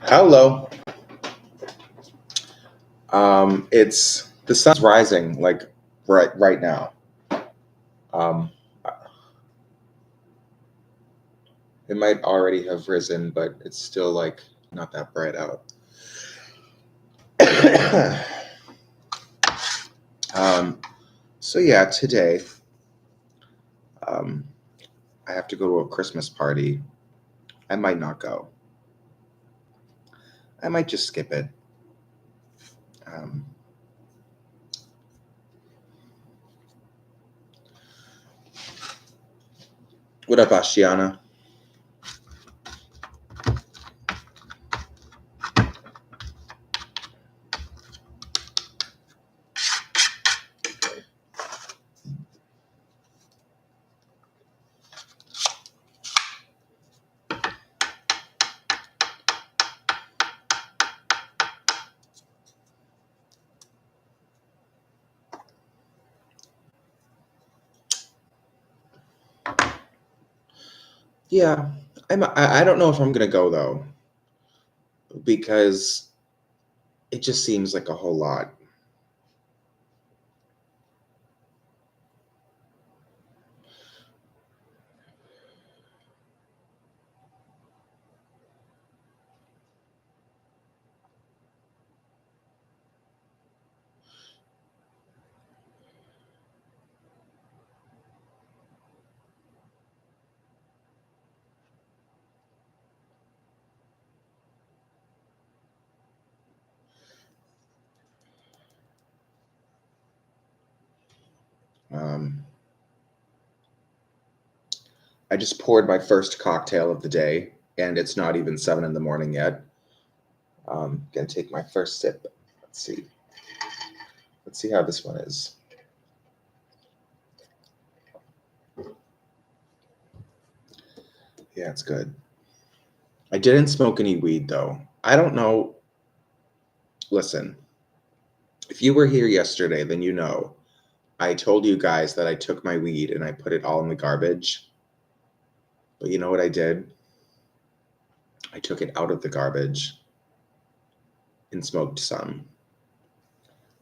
Hello. It's the sun's rising like right now. Um, it might already have risen, but it's still like not that bright out. um, so yeah, today um, I have to go to a Christmas party. I might not go. I might just skip it. Um, what up, Ashiana? Yeah, I don't know if I'm gonna go though because it just seems like a whole lot. Um, I just poured my first cocktail of the day, and it's not even 7 in the morning yet. Gonna take my first sip. Let's see. Let's see how this one is. Yeah, it's good. I didn't smoke any weed though. I don't know. Listen, if you were here yesterday, then you know I told you guys that I took my weed and I put it all in the garbage. But you know what I did? I took it out of the garbage and smoked some.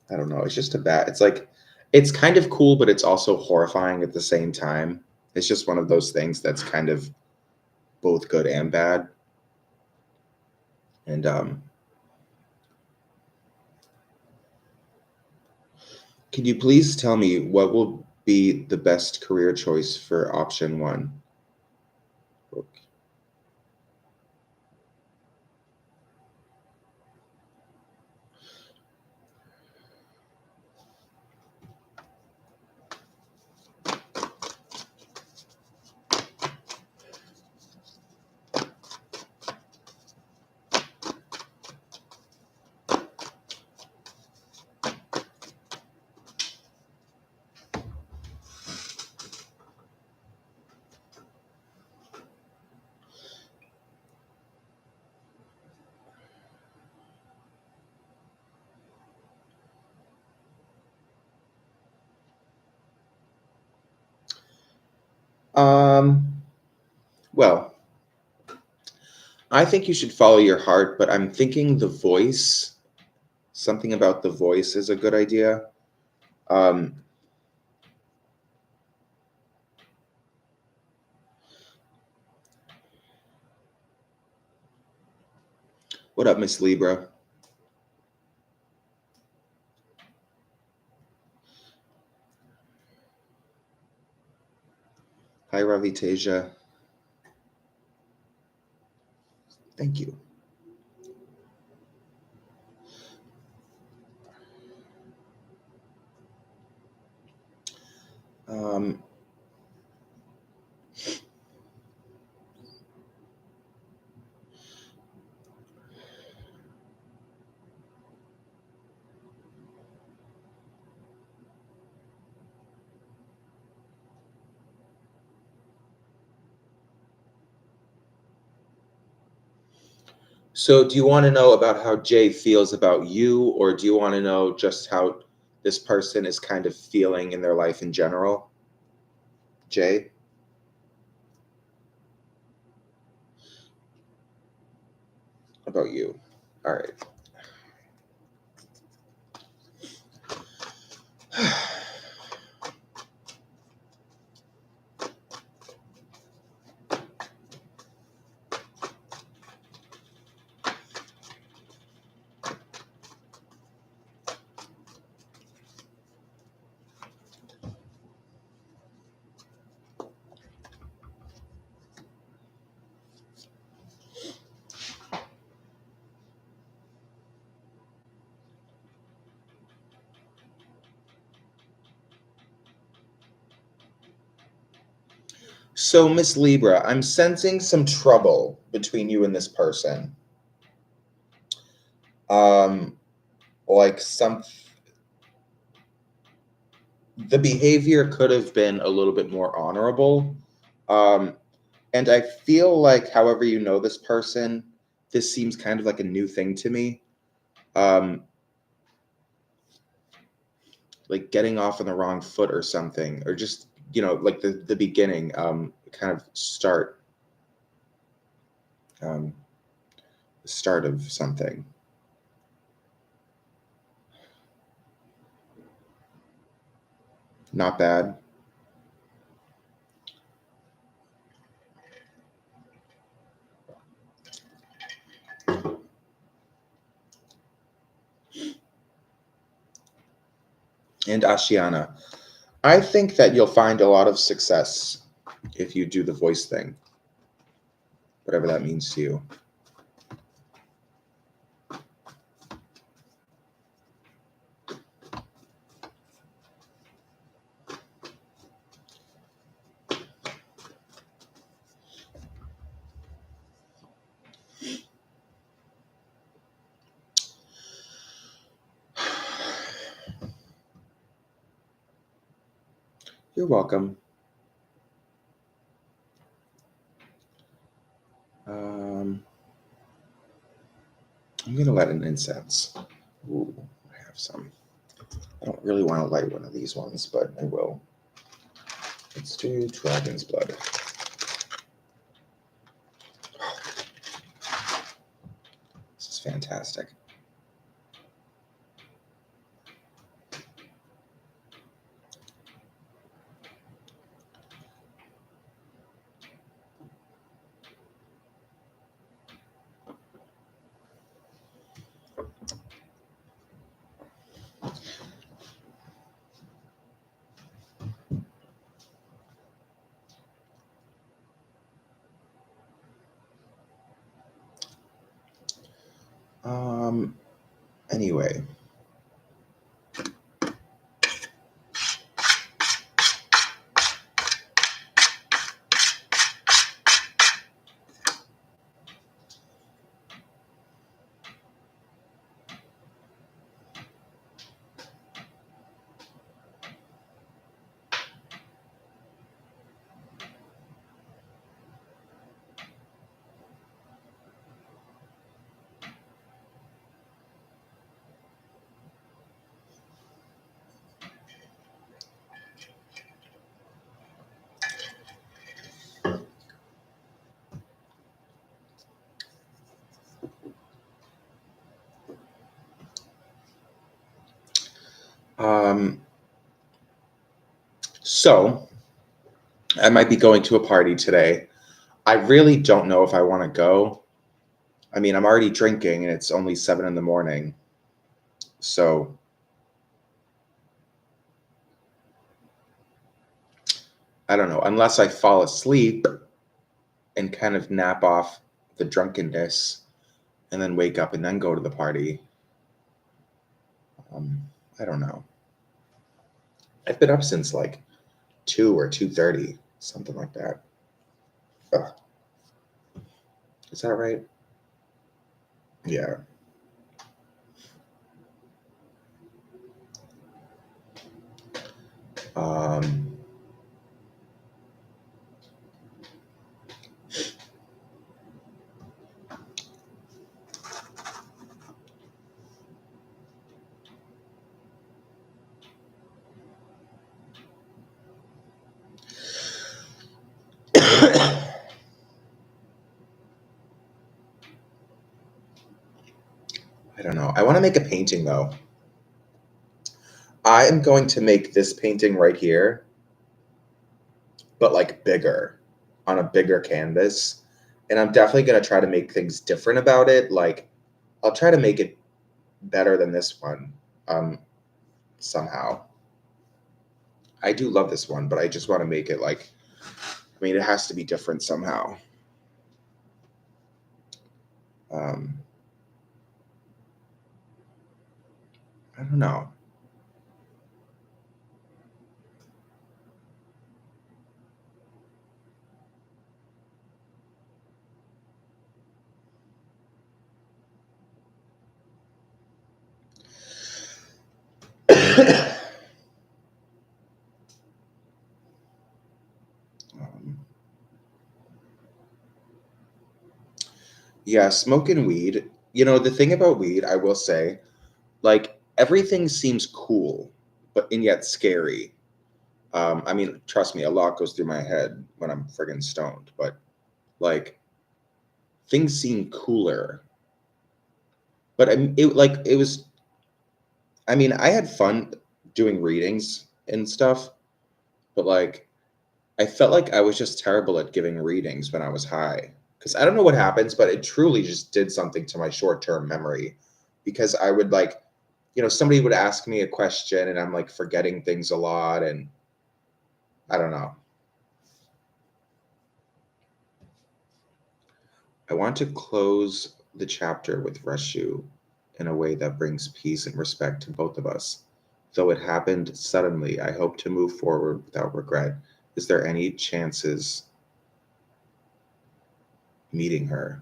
I don't know. It's just a bad. It's like it's kind of cool, but it's also horrifying at the same time. It's just one of those things that's kind of both good and bad. And can you please tell me what will be the best career choice for option one? Okay. Um, well, I think you should follow your heart, but I'm thinking the voice, something about the voice is a good idea. Um, what up, Miss Libra? Hi, Ravitasia. Thank you. Um, so, do you want to know about how Jay feels about you, or do you want to know just how this person is kind of feeling in their life in general? Jay? about you. All right. So, Miss Libra, I'm sensing some trouble between you and this person. Like the behavior could have been a little bit more honorable. And I feel like, however you know this person, this seems kind of like a new thing to me. Like getting off on the wrong foot or something, or just, like the beginning, kind of start, the start of something. Not bad. And Ashiana, I think that you'll find a lot of success if you do the voice thing, whatever that means to you. You're welcome. I'm going to light an incense. Ooh, I have some. I don't really want to light one of these ones, but I will. Let's do dragon's blood. This is fantastic. Anyway. So I might be going to a party today. I really don't know if I want to go. I mean, I'm already drinking and it's only 7 a.m. So I don't know, unless I fall asleep and kind of nap off the drunkenness and then wake up and then go to the party. I don't know. I've been up since like 2 or 2:30, something like that. Ugh. Is that right? Yeah. I want to make a painting though. I am going to make this painting right here, but like bigger, on a bigger canvas. And I'm definitely going to try to make things different about it. Like, I'll try to make it better than this one, somehow. I do love this one, but I just want to make it like, I mean, it has to be different somehow. I don't know. Um, yeah, smoking weed. You know, the thing about weed, I will say, like everything seems cool, but and yet scary. I mean, trust me, a lot goes through my head when I'm friggin' stoned, but like things seem cooler. But it was. I mean, I had fun doing readings and stuff, but like I felt like I was just terrible at giving readings when I was high. Because I don't know what happens, but it truly just did something to my short-term memory. Because I would like, somebody would ask me a question and I'm like forgetting things a lot, and I don't know. I want to close the chapter with Reshu in a way that brings peace and respect to both of us. Though it happened suddenly, I hope to move forward without regret. Is there any chances meeting her?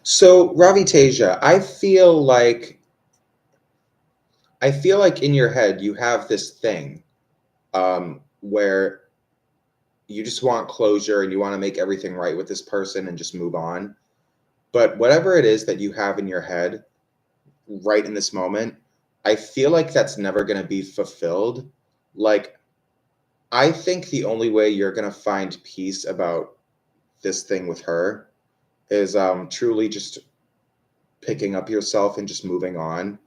So, Ravi Teja, I feel like in your head you have this thing where you just want closure and you want to make everything right with this person and just move on. But whatever it is that you have in your head right in this moment, I feel like that's never going to be fulfilled. Like, I think the only way you're going to find peace about this thing with her is truly just picking up yourself and just moving on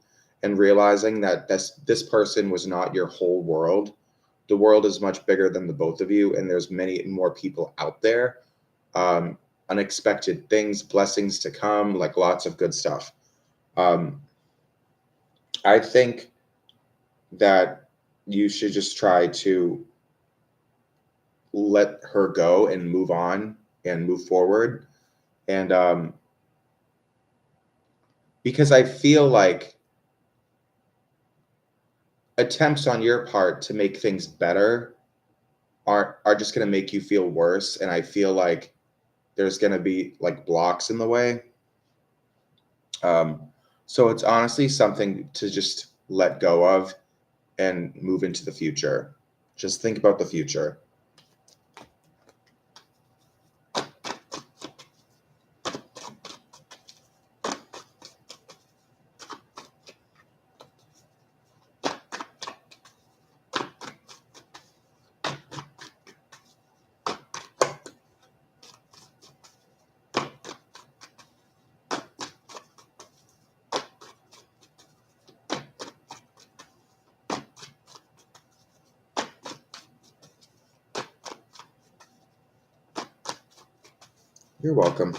and realizing that this person was not your whole world. The world is much bigger than the both of you, and there's many more people out there. um, Unexpected things, blessings to come, like lots of good stuff. um, I think that you should just try to let her go and move on and move forward. And because I feel like attempts on your part to make things better are just going to make you feel worse, and I feel like there's going to be like blocks in the way. um, so it's honestly something to just let go of and move into the future. Just think about the future. You're welcome.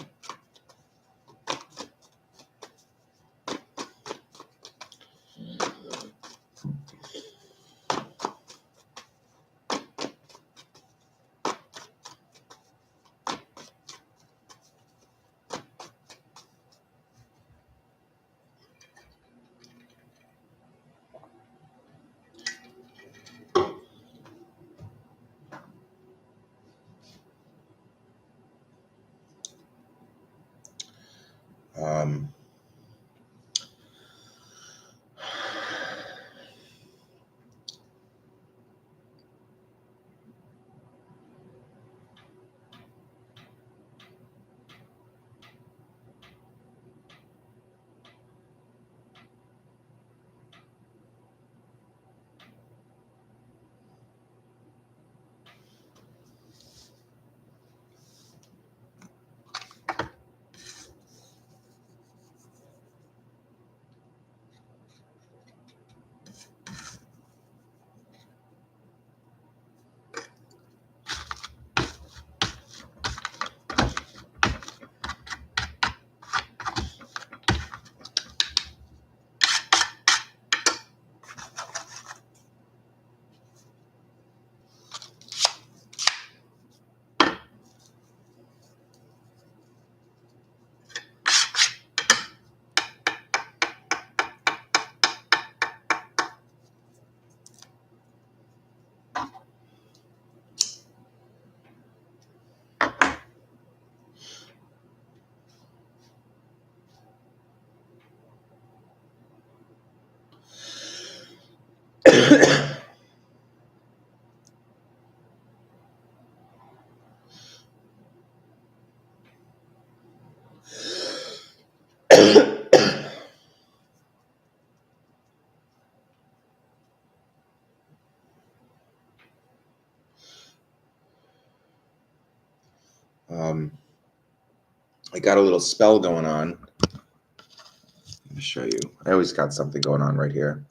I got a little spell going on. Let me show you. I always got something going on right here.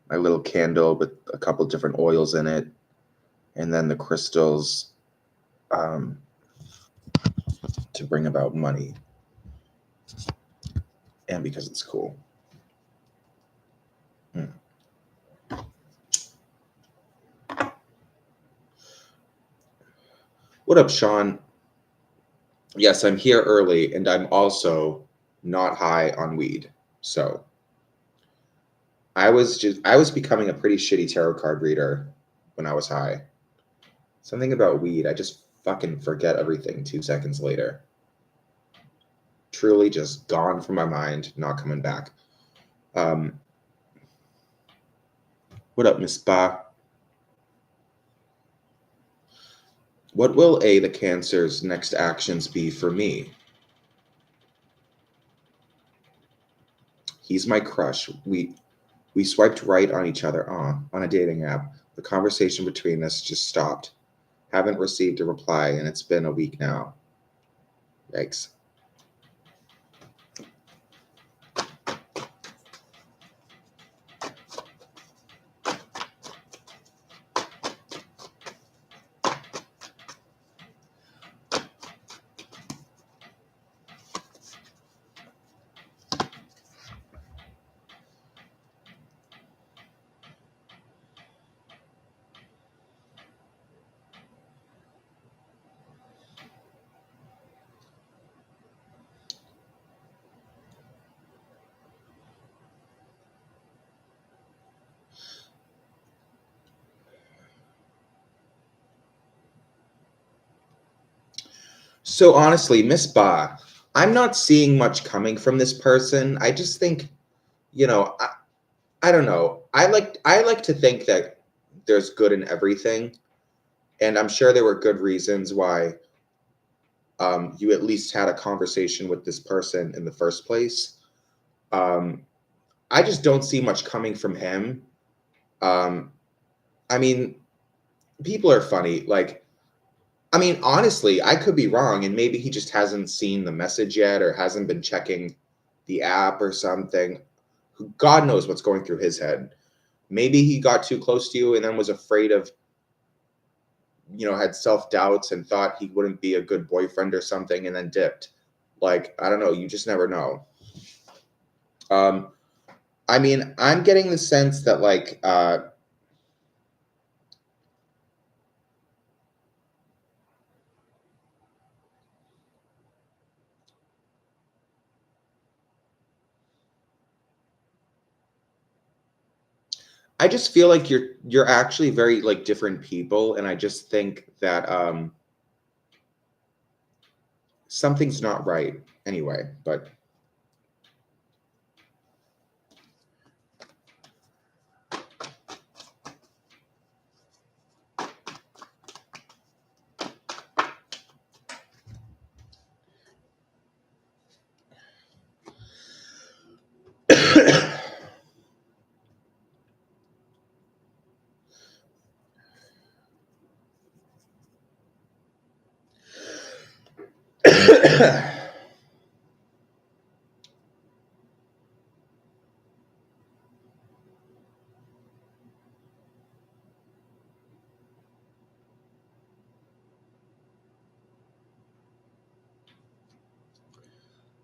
My little candle with a couple different oils in it, and then the crystals to bring about money, and because it's cool. What up, Sean? Yes, I'm here early, and I'm also not high on weed. So I was becoming a pretty shitty tarot card reader when I was high. Something about weed, I just fucking forget everything 2 seconds later. Truly just gone from my mind, not coming back. What up, Miss Ba? What will the Cancer's next actions be for me? He's my crush. We swiped right on each other on a dating app. The conversation between us just stopped. Haven't received a reply, and it's been a week now. Yikes. So honestly, Miss Ba, I'm not seeing much coming from this person. I just think, I don't know. I like to think that there's good in everything, and I'm sure there were good reasons why you at least had a conversation with this person in the first place. Um, I just don't see much coming from him. Um, I mean, people are funny. Like, I mean, honestly, I could be wrong, and maybe he just hasn't seen the message yet or hasn't been checking the app or something. God knows what's going through his head. Maybe he got too close to you and then was afraid of, had self doubts and thought he wouldn't be a good boyfriend or something and then dipped. Like, I don't know. You just never know. I mean, I'm getting the sense that, like, I just feel like you're actually very like different people, and I just think that something's not right anyway. But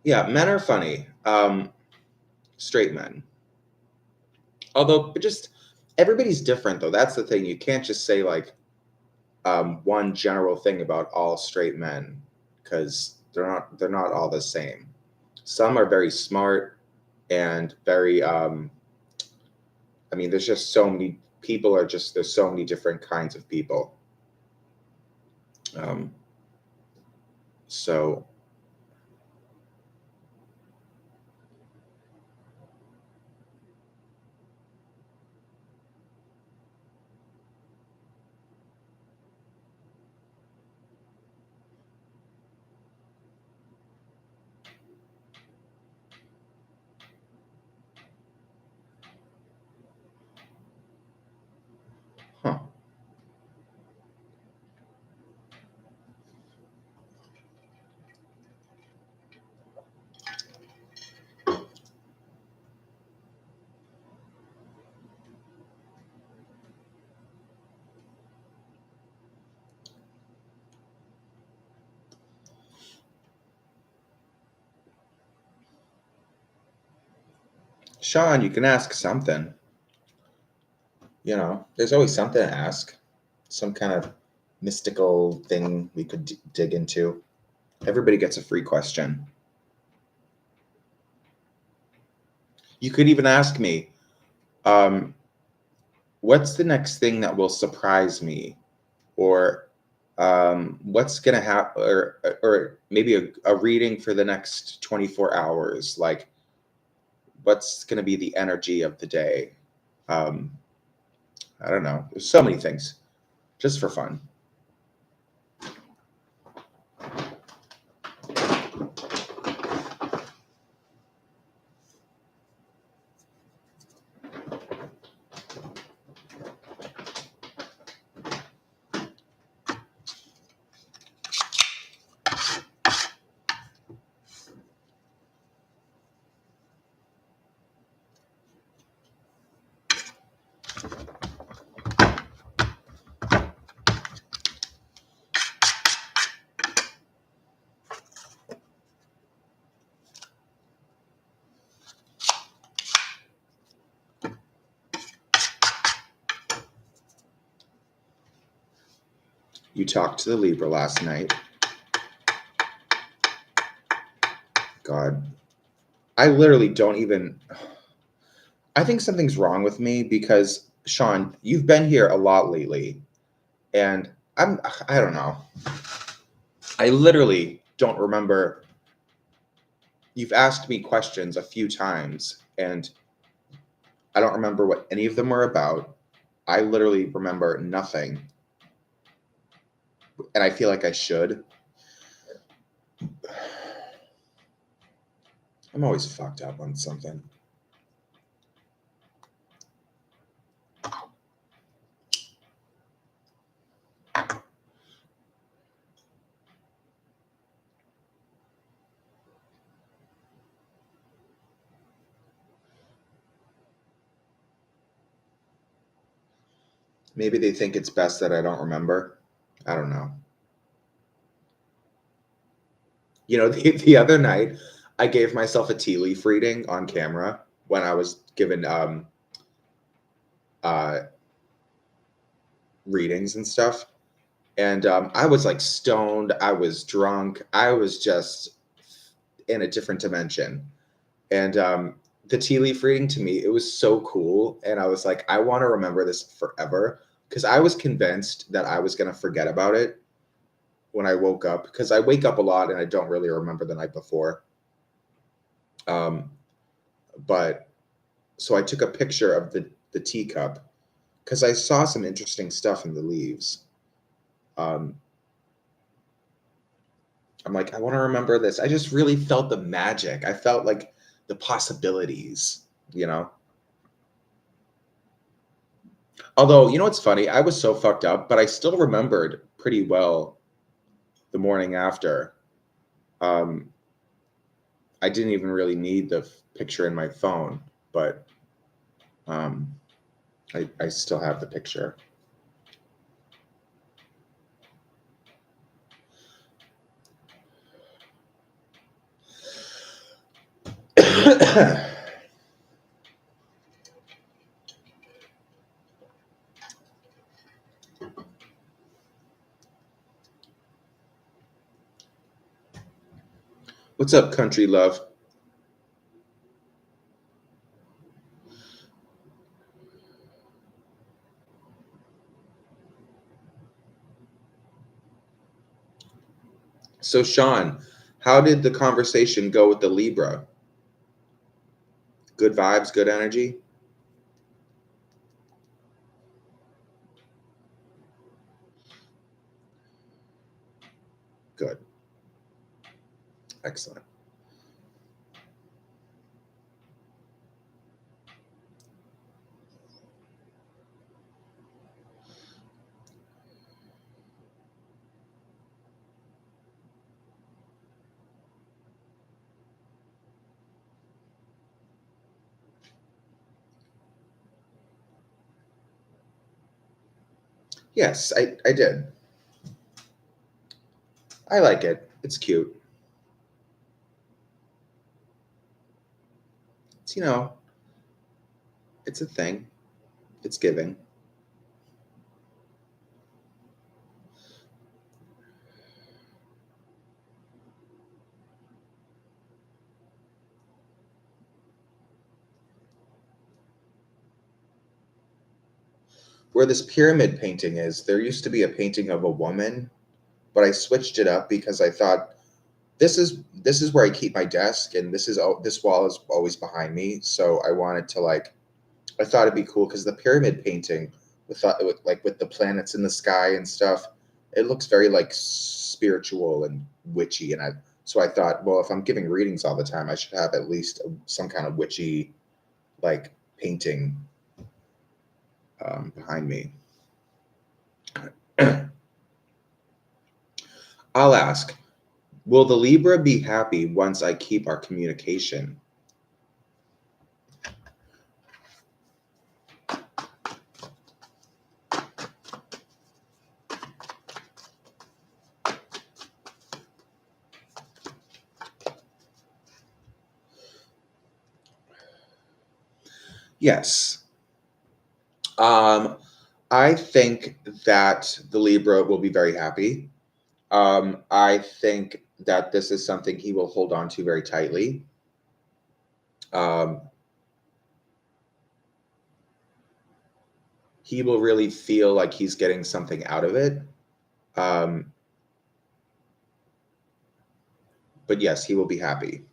yeah, men are funny. Straight men. Although, but just everybody's different though. That's the thing. You can't just say like one general thing about all straight men because they're not all the same. Some are very smart and very I mean, there's just so many people are just there's so many different kinds of people. Um, so huh. Sean, you can ask something. There's always something to ask. Some kind of mystical thing we could dig into. Everybody gets a free question. You could even ask me, what's the next thing that will surprise me? Or what's going to happen? Or maybe a reading for the next 24 hours. Like, what's going to be the energy of the day? I don't know. There's so many things, just for fun. You talked to the Libra last night. God, I literally don't even. I think something's wrong with me because, Sean, you've been here a lot lately, and I don't know. I literally don't remember. You've asked me questions a few times, and I don't remember what any of them were about. I literally remember nothing, and I feel like I should. I'm always fucked up on something. Maybe they think it's best that I don't remember. I don't know. The other night, I gave myself a tea leaf reading on camera when I was given readings and stuff. And I was like stoned. I was drunk. I was just in a different dimension. And the tea leaf reading, to me, it was so cool. And I was like, I want to remember this forever, because I was convinced that I was going to forget about it when I woke up, because I wake up a lot and I don't really remember the night before. But so I took a picture of the teacup because I saw some interesting stuff in the leaves. I'm like, I want to remember this. I just really felt the magic. I felt like the possibilities. Although, what's funny? I was so fucked up, but I still remembered pretty well the morning after. I didn't even really need the picture in my phone, but I still have the picture. What's up, country love? So, Sean, how did the conversation go with the Libra? Good vibes, good energy? Good. Excellent. Yes, I did. I like it. It's cute. It's, It's a thing. It's giving. Where this pyramid painting is, there used to be a painting of a woman, but I switched it up because I thought this is where I keep my desk, and this wall is always behind me. So I wanted to like I thought it'd be cool because the pyramid painting with the planets in the sky and stuff, it looks very like spiritual and witchy, and I thought, well, if I'm giving readings all the time, I should have at least some kind of witchy like painting behind me. I'll ask, will the Libra be happy once I keep our communication? Yes. I think that the Libra will be very happy. I think that this is something he will hold on to very tightly. Um, he will really feel like he's getting something out of it. Um, but yes, he will be happy.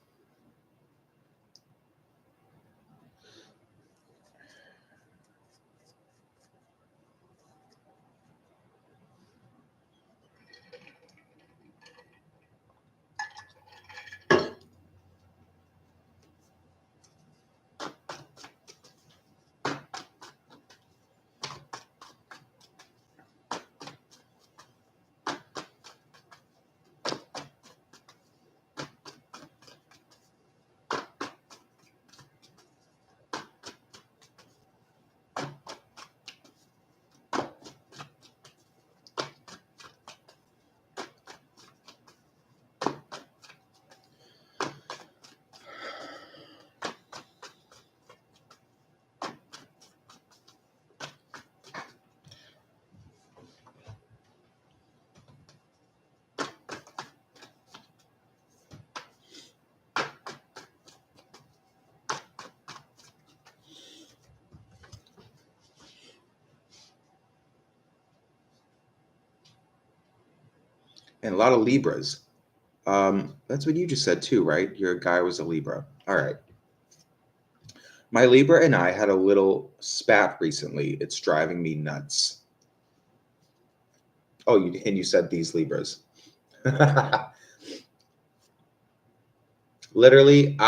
And a lot of Libras. That's what you just said too, right? Your guy was a Libra. All right. My Libra and I had a little spat recently. It's driving me nuts. Oh, and you said these Libras. Literally,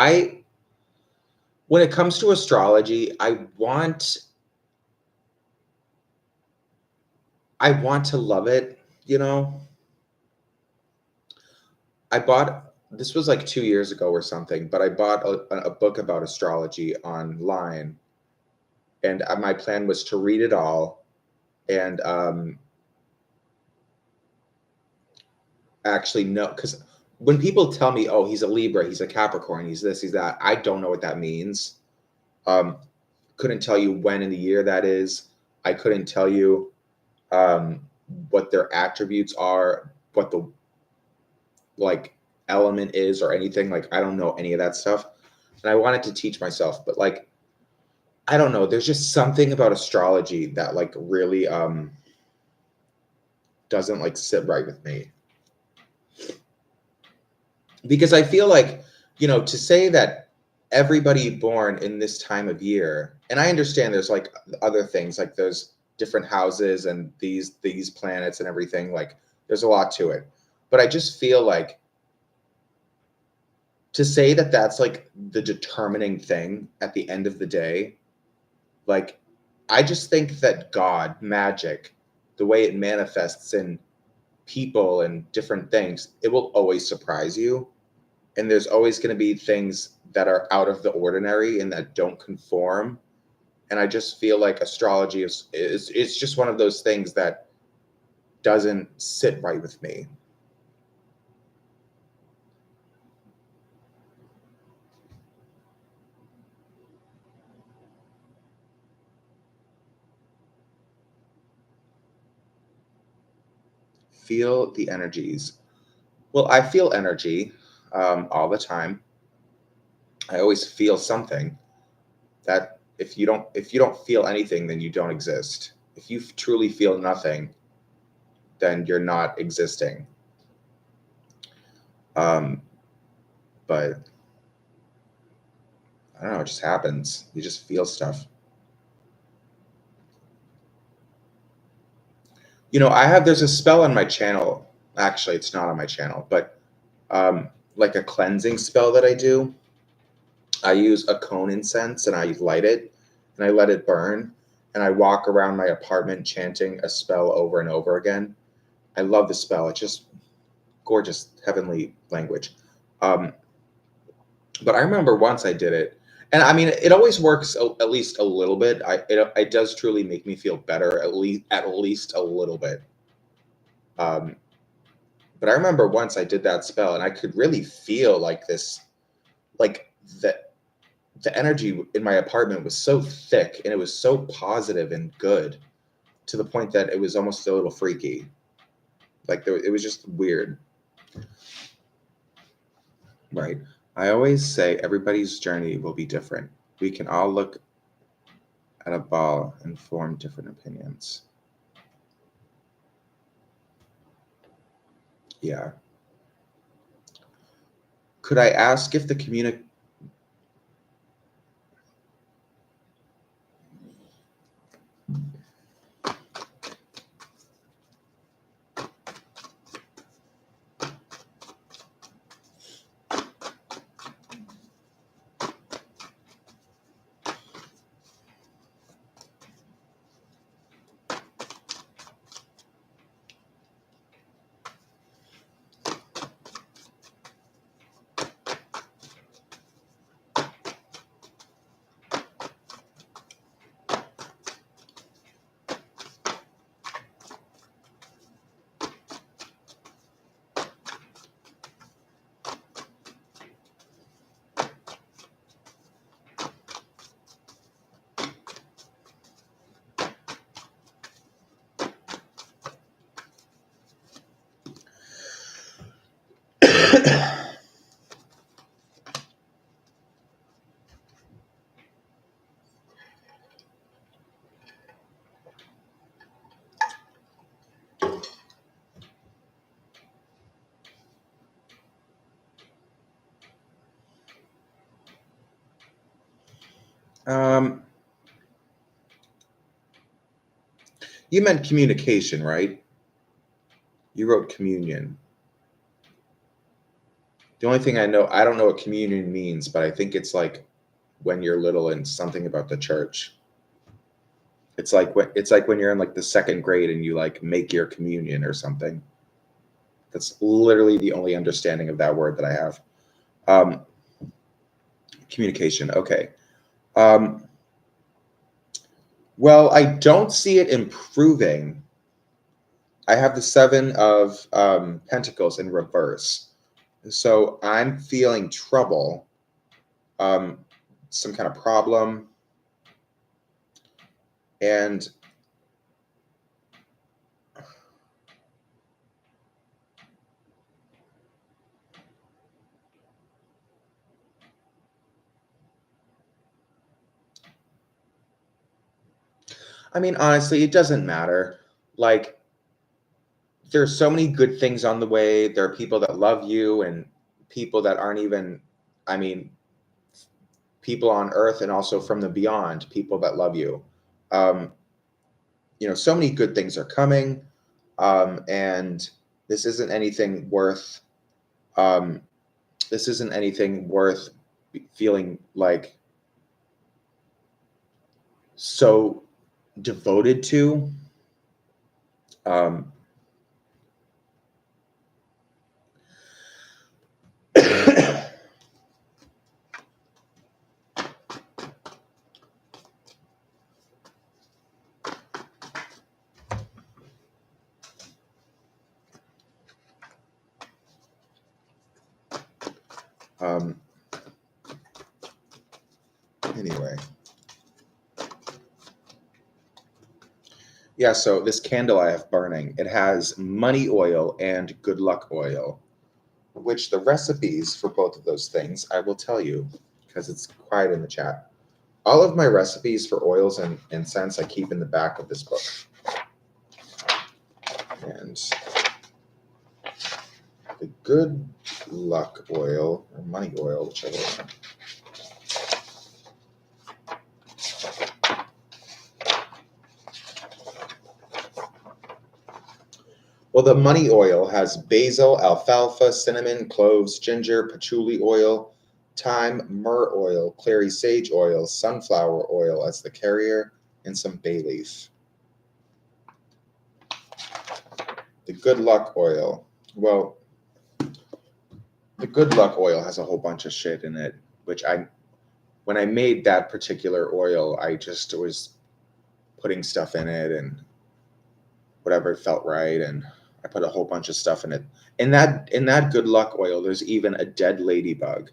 when it comes to astrology, I want to love it, you know. I bought this was like 2 years ago or something, but I bought a book about astrology online, and my plan was to read it all and actually know, because when people tell me, "Oh, he's a Libra, he's a Capricorn, he's this, he's that," I don't know what that means. Um, couldn't tell you when in the year that is. I couldn't tell you um, what their attributes are, what the like element is, or anything. Like I don't know any of that stuff, and I wanted to teach myself, but like I don't know. There's just something about astrology that like really doesn't like sit right with me, because I feel like, to say that everybody born in this time of year, and I understand there's like other things, like there's different houses and these planets and everything, like there's a lot to it. But I just feel like to say that that's like the determining thing at the end of the day, like I just think that God, magic, the way it manifests in people and different things, it will always surprise you. And there's always going to be things that are out of the ordinary and that don't conform. And I just feel like astrology is it's just one of those things that doesn't sit right with me. Feel the energies. Well, I feel energy all the time. I always feel something. That if you don't feel anything, then you don't exist. If you truly feel nothing, then you're not existing. But I don't know, it just happens. You just feel stuff. There's a spell on my channel. Actually, it's not on my channel, but like a cleansing spell that I do. I use a cone incense and I light it and I let it burn and I walk around my apartment chanting a spell over and over again. I love the spell. It's just gorgeous, heavenly language. Um, but I remember once I did it, and I mean, it always works at least a little bit. It does truly make me feel better, at least a little bit. Um, but I remember once I did that spell, and I could really feel like this, like the energy in my apartment was so thick and it was so positive and good to the point that it was almost a little freaky. It was just weird. Right. I always say everybody's journey will be different. We can all look at a ball and form different opinions. Yeah. Could I ask if the um you meant communication, right? You wrote communion. The only thing I don't know what communion means, but I think it's like when you're little and something about the church. It's like when you're in like the second grade and you like make your communion or something. That's literally the only understanding of that word that I have. Um, Communication. Okay. Um, well, I don't see it improving. I have the Seven of Pentacles in reverse. So I'm feeling trouble, um, some kind of problem. And I mean, honestly, it doesn't matter. Like, there's so many good things on the way. There are people that love you and people that aren't even, I mean, people on earth and also from the beyond, people that love you. Um, so many good things are coming. And this isn't anything worth, um, this isn't anything worth feeling like so devoted to. Um, um, anyway. Yeah, so this candle I have burning, it has money oil and good luck oil, which the recipes for both of those things I will tell you because it's quiet in the chat. All of my recipes for oils and scents I keep in the back of this book. And the good luck oil, or money oil, whichever one. Well, the money oil has basil, alfalfa, cinnamon, cloves, ginger, patchouli oil, thyme, myrrh oil, clary sage oil, sunflower oil as the carrier, and some bay leaf. The good luck oil. Well, the good luck oil has a whole bunch of shit in it, which when I made that particular oil, I just was putting stuff in it and whatever felt right, and I put a whole bunch of stuff in it. In that good luck oil, there's even a dead ladybug.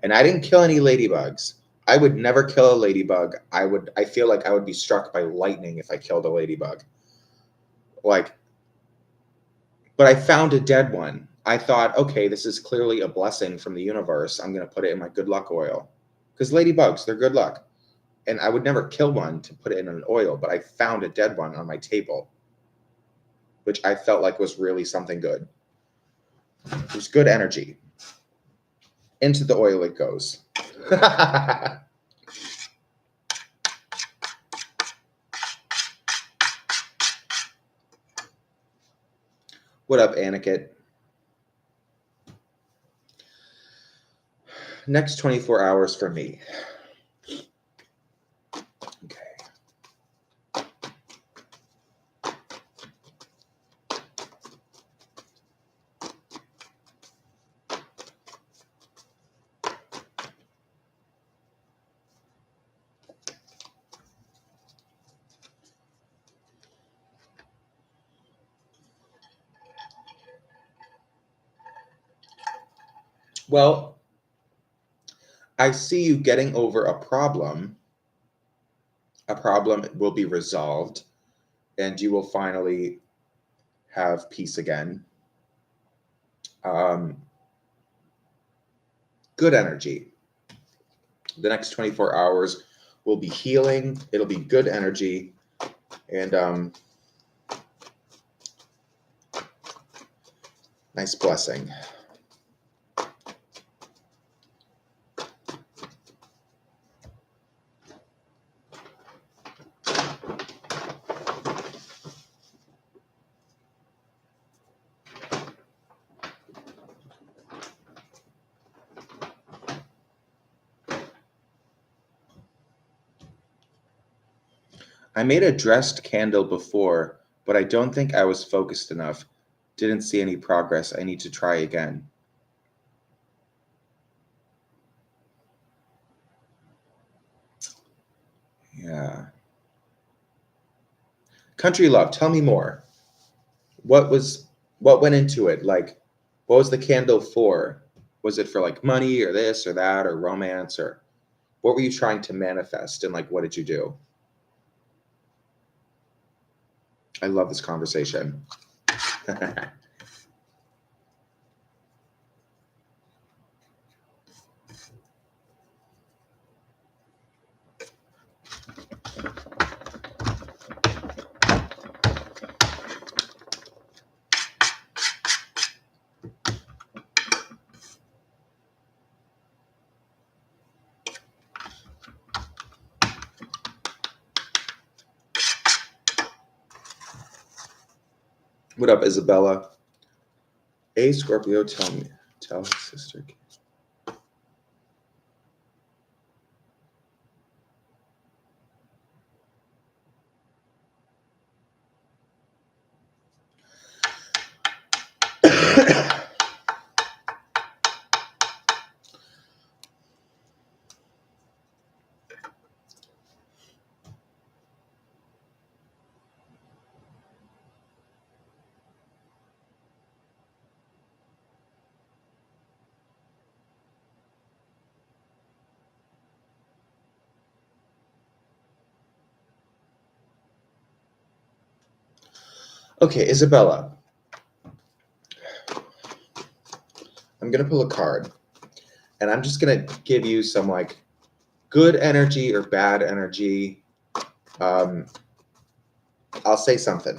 And I didn't kill any ladybugs. I would never kill a ladybug. I feel like I would be struck by lightning if I killed a ladybug. Like, but I found a dead one. I thought, okay, this is clearly a blessing from the universe. I'm going to put it in my good luck oil. Because ladybugs, they're good luck. And I would never kill one to put it in an oil, but I found a dead one on my table, which I felt like was really something good. It was good energy. Into the oil it goes. What up, Aniket? Next 24 hours for me. Okay. Well, I see you getting over a problem. A problem will be resolved, and you will finally have peace again. Good energy. The next 24 hours will be healing. It'll be good energy. And nice blessing. I made a dressed candle before, but I don't think I was focused enough. Didn't see any progress. I need to try again. Yeah. Country Love, tell me more. What went into it? Like, what was the candle for? Was it for like money or this or that or romance, or what were you trying to manifest, and like what did you do? I love this conversation. What up, Isabella? Hey, Scorpio, tell his sister. Okay, Isabella, I'm going to pull a card, and I'm just going to give you some like good energy or bad energy. I'll say something.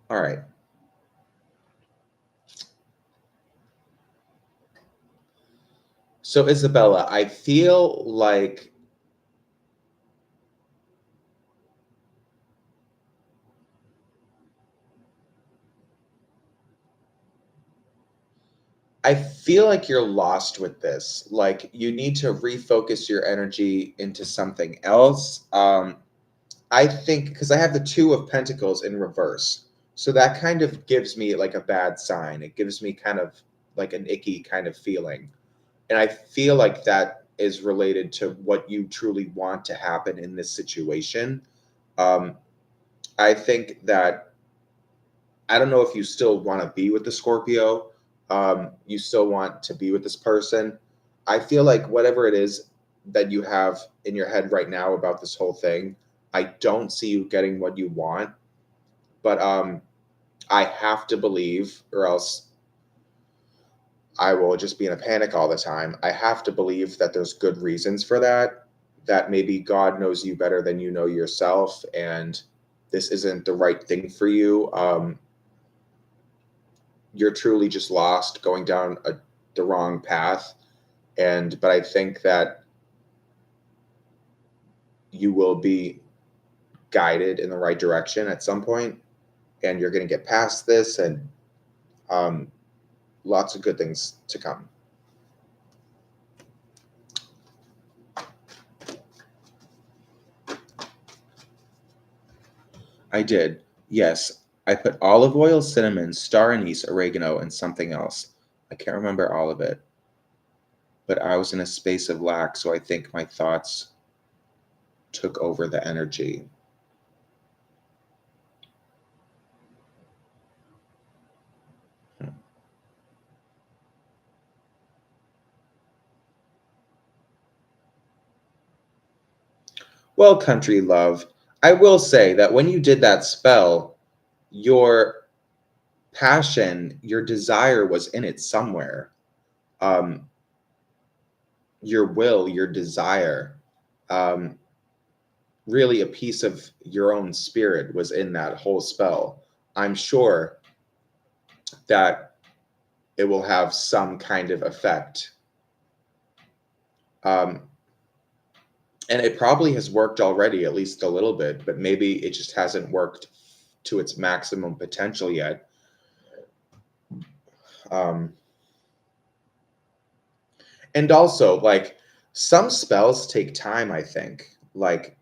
All right. So, Isabella, I feel like you're lost with this. Like, you need to refocus your energy into something else. I think because I have the Two of Pentacles in reverse. So that kind of gives me like a bad sign. It gives me kind of like an icky kind of feeling. And I feel like that is related to what you truly want to happen in this situation. Um, I think that I don't know if you still want to be with the Scorpio. You still want to be with this person. I feel like whatever it is that you have in your head right now about this whole thing, I don't see you getting what you want. But I have to believe, or else I will just be in a panic all the time. I have to believe that there's good reasons for that, that maybe God knows you better than you know yourself, and this isn't the right thing for you. You're truly just lost going down the wrong path. But I think that you will be guided in the right direction at some point, and you're going to get past this, and um, lots of good things to come. I did. Yes. I put olive oil, cinnamon, star anise, oregano, and something else. I can't remember all of it. But I was in a space of lack, so I think my thoughts took over the energy. Well, country love, I will say that when you did that spell, your passion, your desire was in it somewhere. Um, your will, your desire, um, really a piece of your own spirit was in that whole spell. I'm sure that it will have some kind of effect. Um, and it probably has worked already, at least a little bit, but maybe it just hasn't worked to its maximum potential yet. Um, and also, like, some spells take time, I think. Like,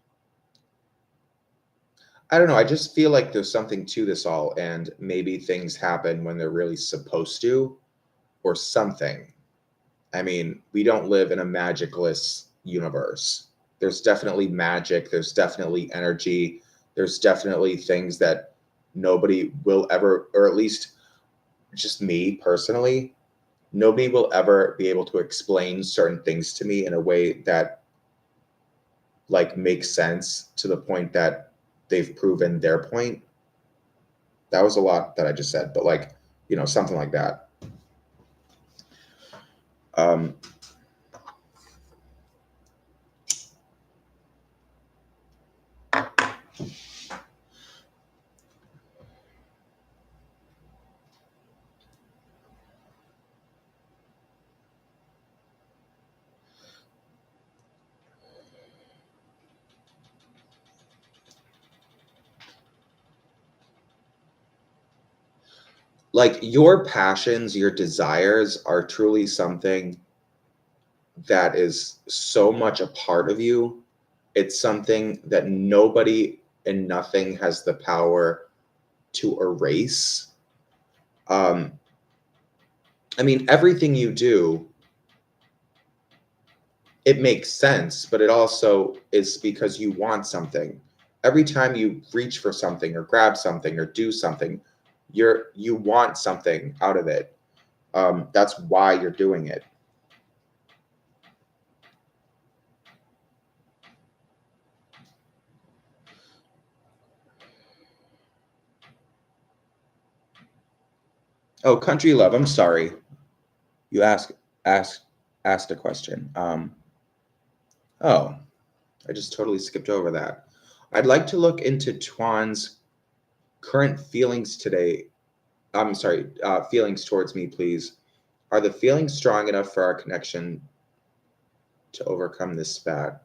I don't know, I just feel like there's something to this all, and maybe things happen when they're really supposed to, or something. I mean, we don't live in a magicless universe. There's definitely magic, there's definitely energy, there's definitely things that nobody will ever, or at least just me personally, nobody will ever be able to explain certain things to me in a way that like makes sense to the point that they've proven their point. That was a lot that I just said, but like, something like that. Um, like your passions, your desires are truly something that is so much a part of you. It's something that nobody and nothing has the power to erase. Um, I mean, everything you do, it makes sense, but it also is because you want something. Every time you reach for something or grab something or do something, you want something out of it. That's why you're doing it. Oh, country love. I'm sorry. You asked asked a question. Oh, I just totally skipped over that. I'd like to look into Tuan's current feelings today. I'm sorry, feelings towards me, please. Are the feelings strong enough for our connection to overcome this spat?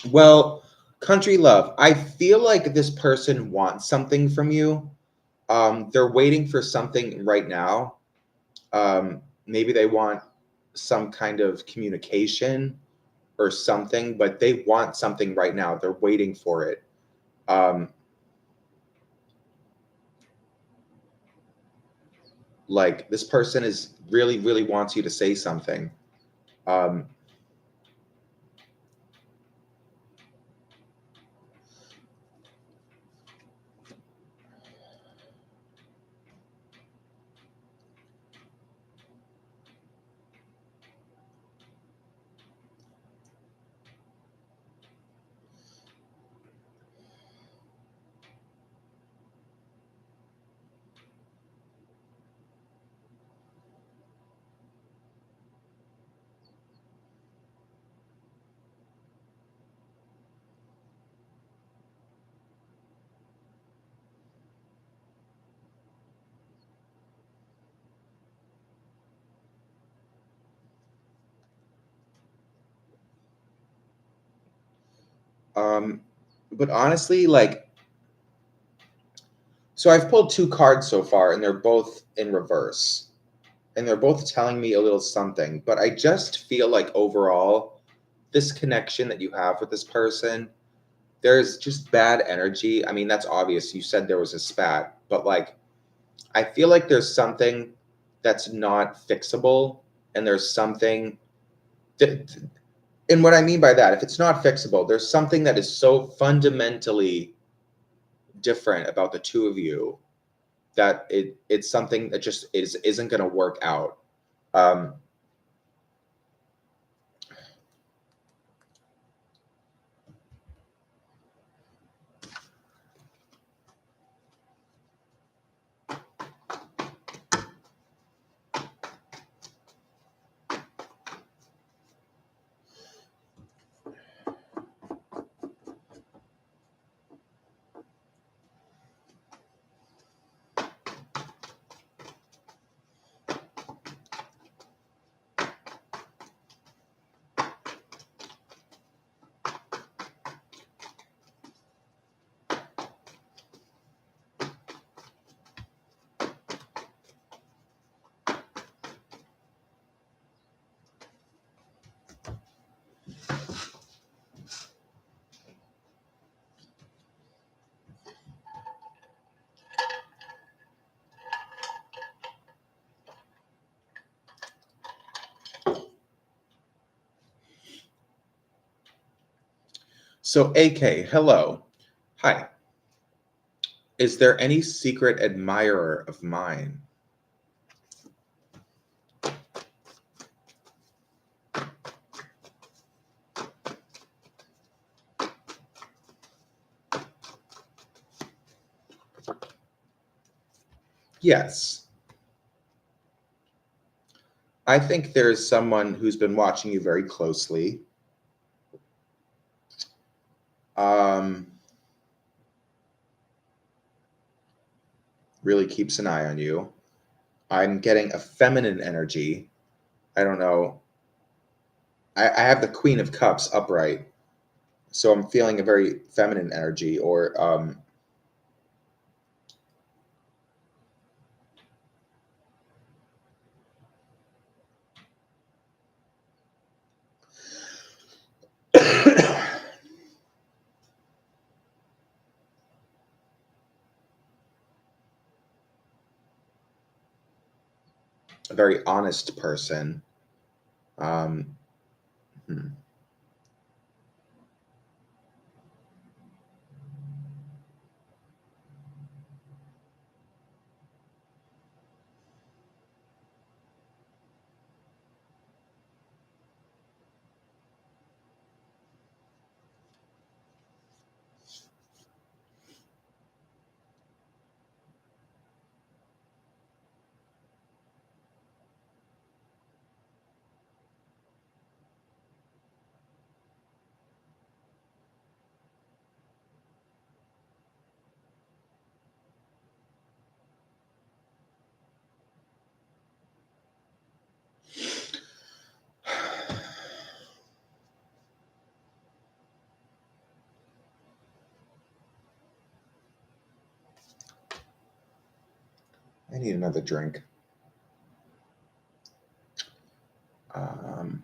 Well, country love, I feel like this person wants something from you. They're waiting for something right now. Maybe they want some kind of communication or something, but they want something right now. They're waiting for it. Um, like this person is really, really wants you to say something. Um, um, but honestly, like, so I've pulled two cards so far, and they're both in reverse, and they're both telling me a little something. But I just feel like overall, this connection that you have with this person, there's just bad energy. I mean, that's obvious. You said there was a spat, but like, I feel like there's something that's not fixable, and there's something that, and what I mean by that, if it's not fixable, there's something that is so fundamentally different about the two of you that it's something that just isn't going to work out. Um, so, AK, hello. Hi. Is there any secret admirer of mine? Yes. I think there's someone who's been watching you very closely. Um, really keeps an eye on you. I'm getting a feminine energy. I don't know. I have the Queen of Cups upright, so I'm feeling a very feminine energy. Or a very honest person. Hmm. I need another drink. Um,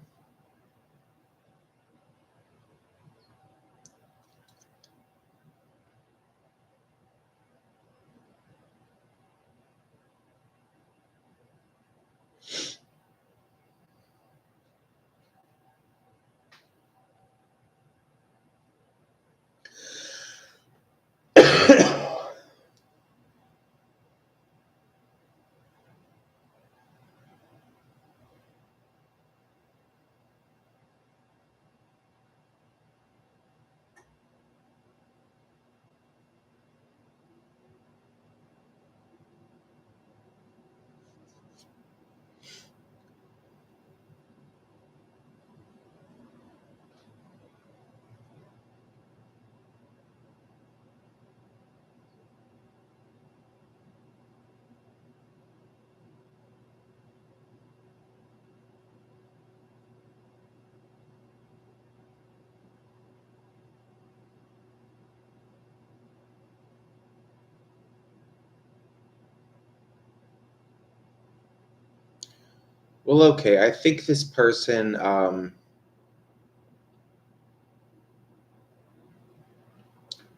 well, okay. I think this person.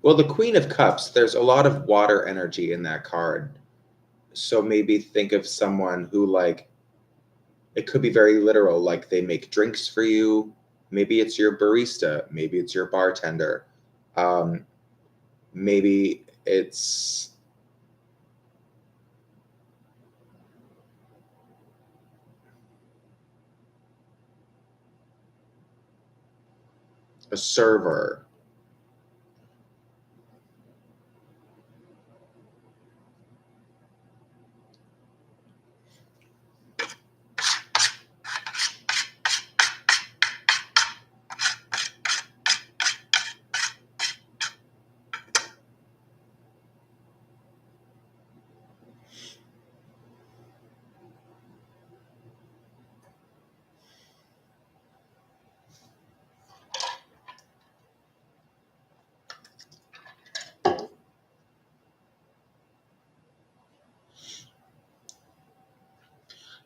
Well, the Queen of Cups. There's a lot of water energy in that card. So maybe think of someone who, like, it could be very literal, like they make drinks for you. Maybe it's your barista. Maybe it's your bartender. Um, maybe it's a server.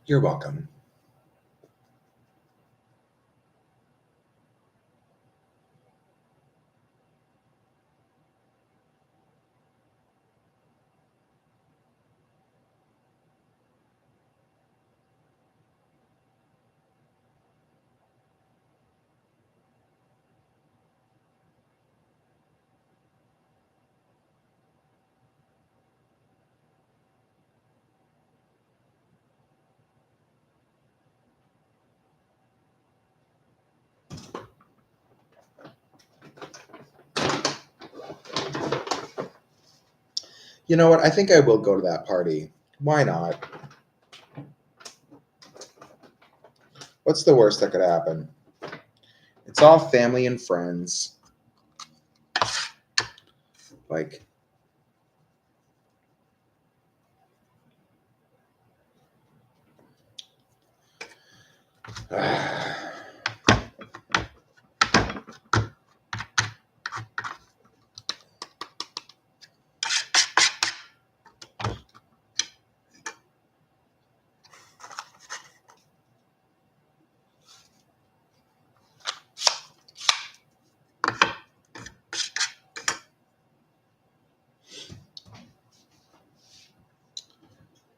You're welcome. You know what? I think I will go to that party. Why not? What's the worst that could happen? It's all family and friends. Like,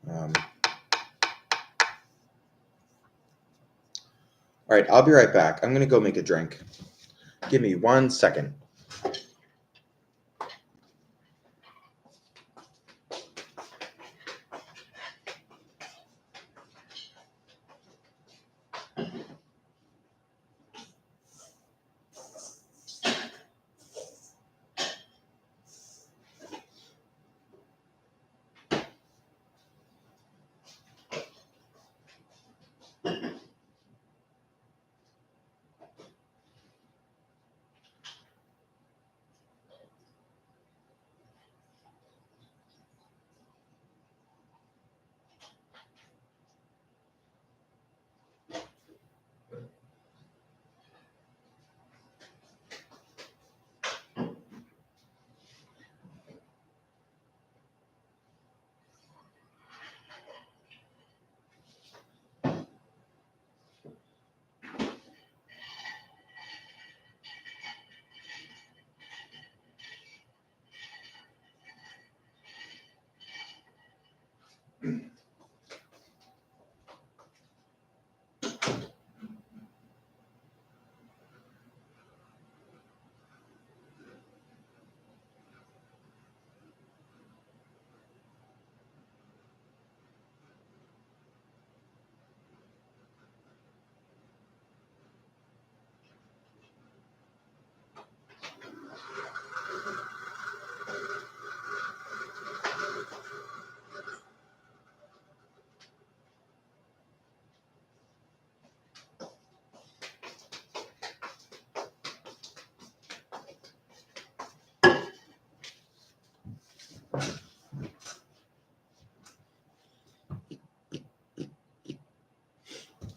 um, All right, I'll be right back. I'm going to go make a drink. Give me 1 second.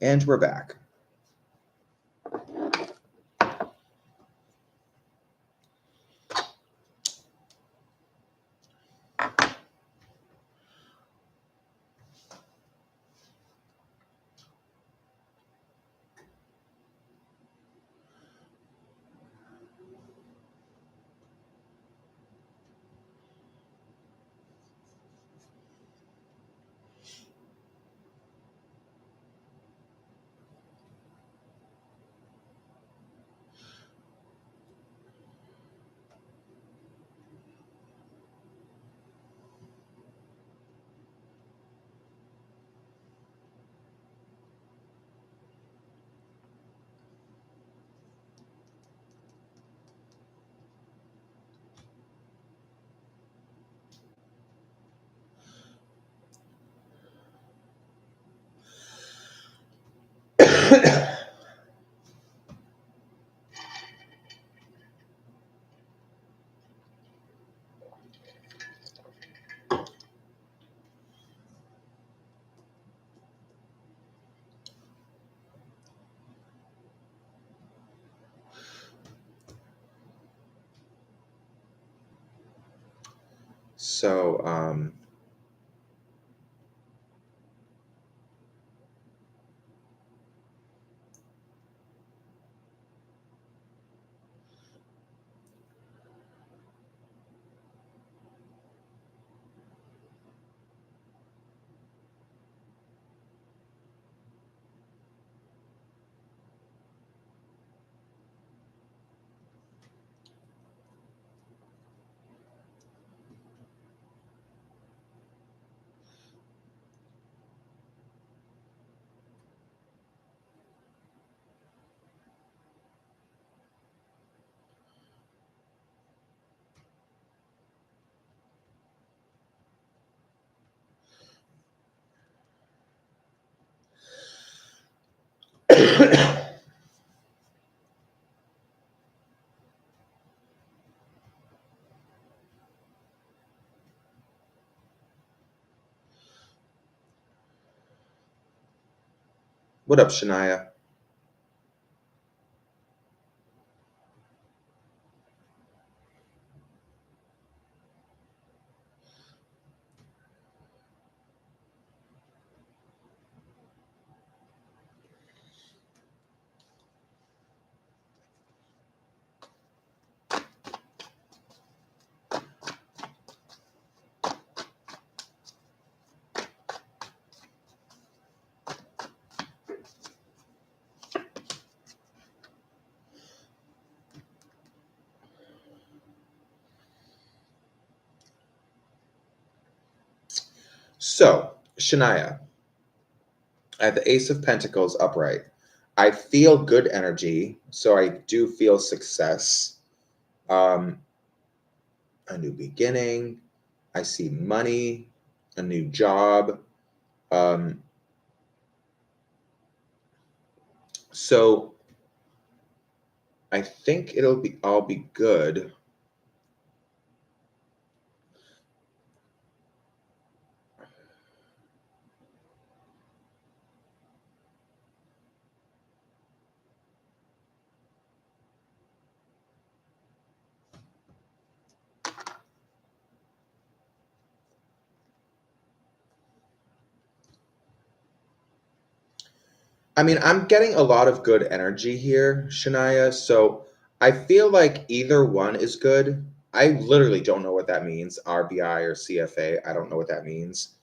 And we're back. So, what up, Shania? So, Shania, I have the Ace of Pentacles upright. I feel good energy, so I do feel success. A new beginning. I see money, a new job. Um, so I think it'll be all be good. I mean, I'm getting a lot of good energy here, Shania. So I feel like either one is good. I literally don't know what that means, RBI or CFA. I don't know what that means.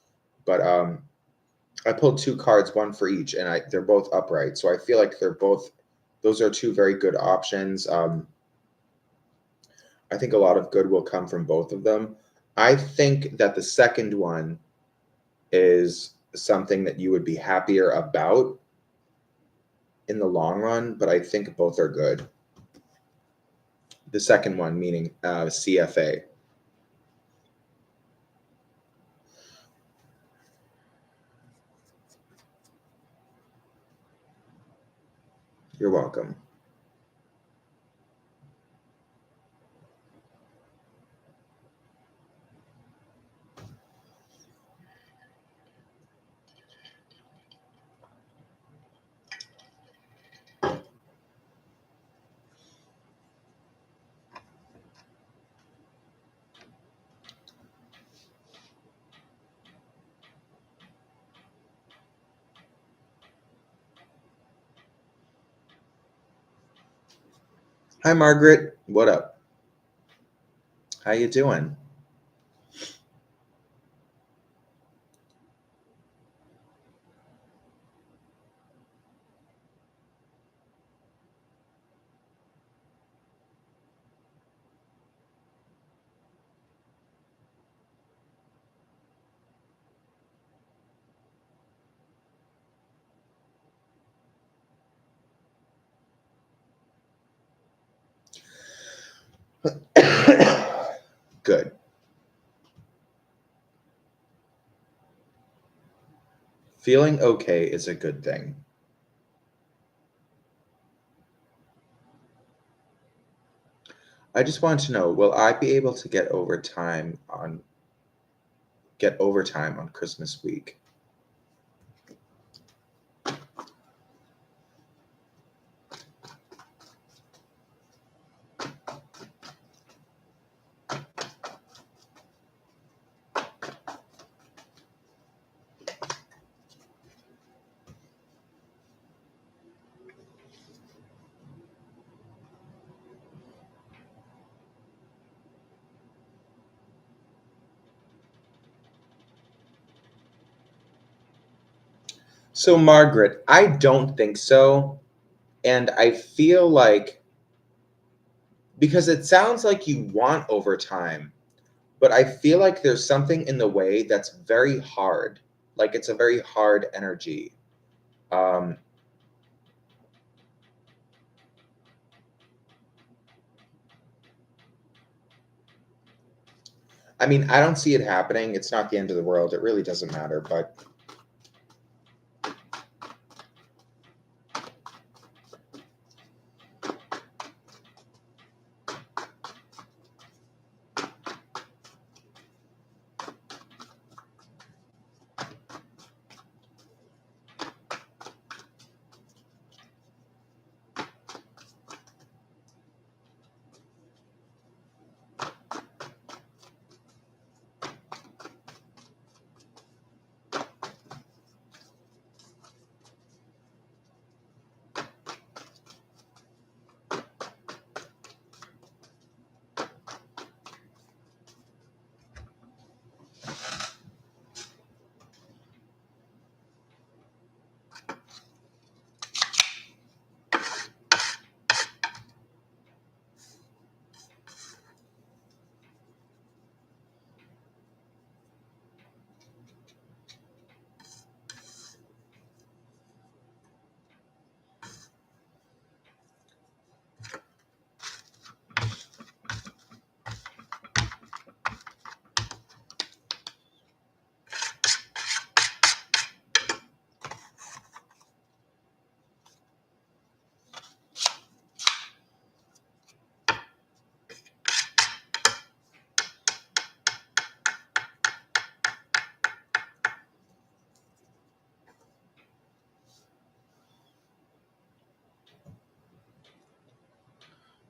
But I pulled two cards, one for each, and they're both upright. So I feel like those are two very good options. I think a lot of good will come from both of them. I think that the second one is something that you would be happier about in the long run, but I think both are good. The second one, meaning CFA. You're welcome. Hi, Margaret. What up? How you doing? Good. Feeling okay is a good thing. I just want to know, will I be able to get overtime on Christmas week? So, Margaret, I don't think so. And I feel like, because it sounds like you want overtime, but I feel like there's something in the way that's very hard. Like it's a very hard energy. Um, I mean, I don't see it happening. It's not the end of the world. It really doesn't matter. But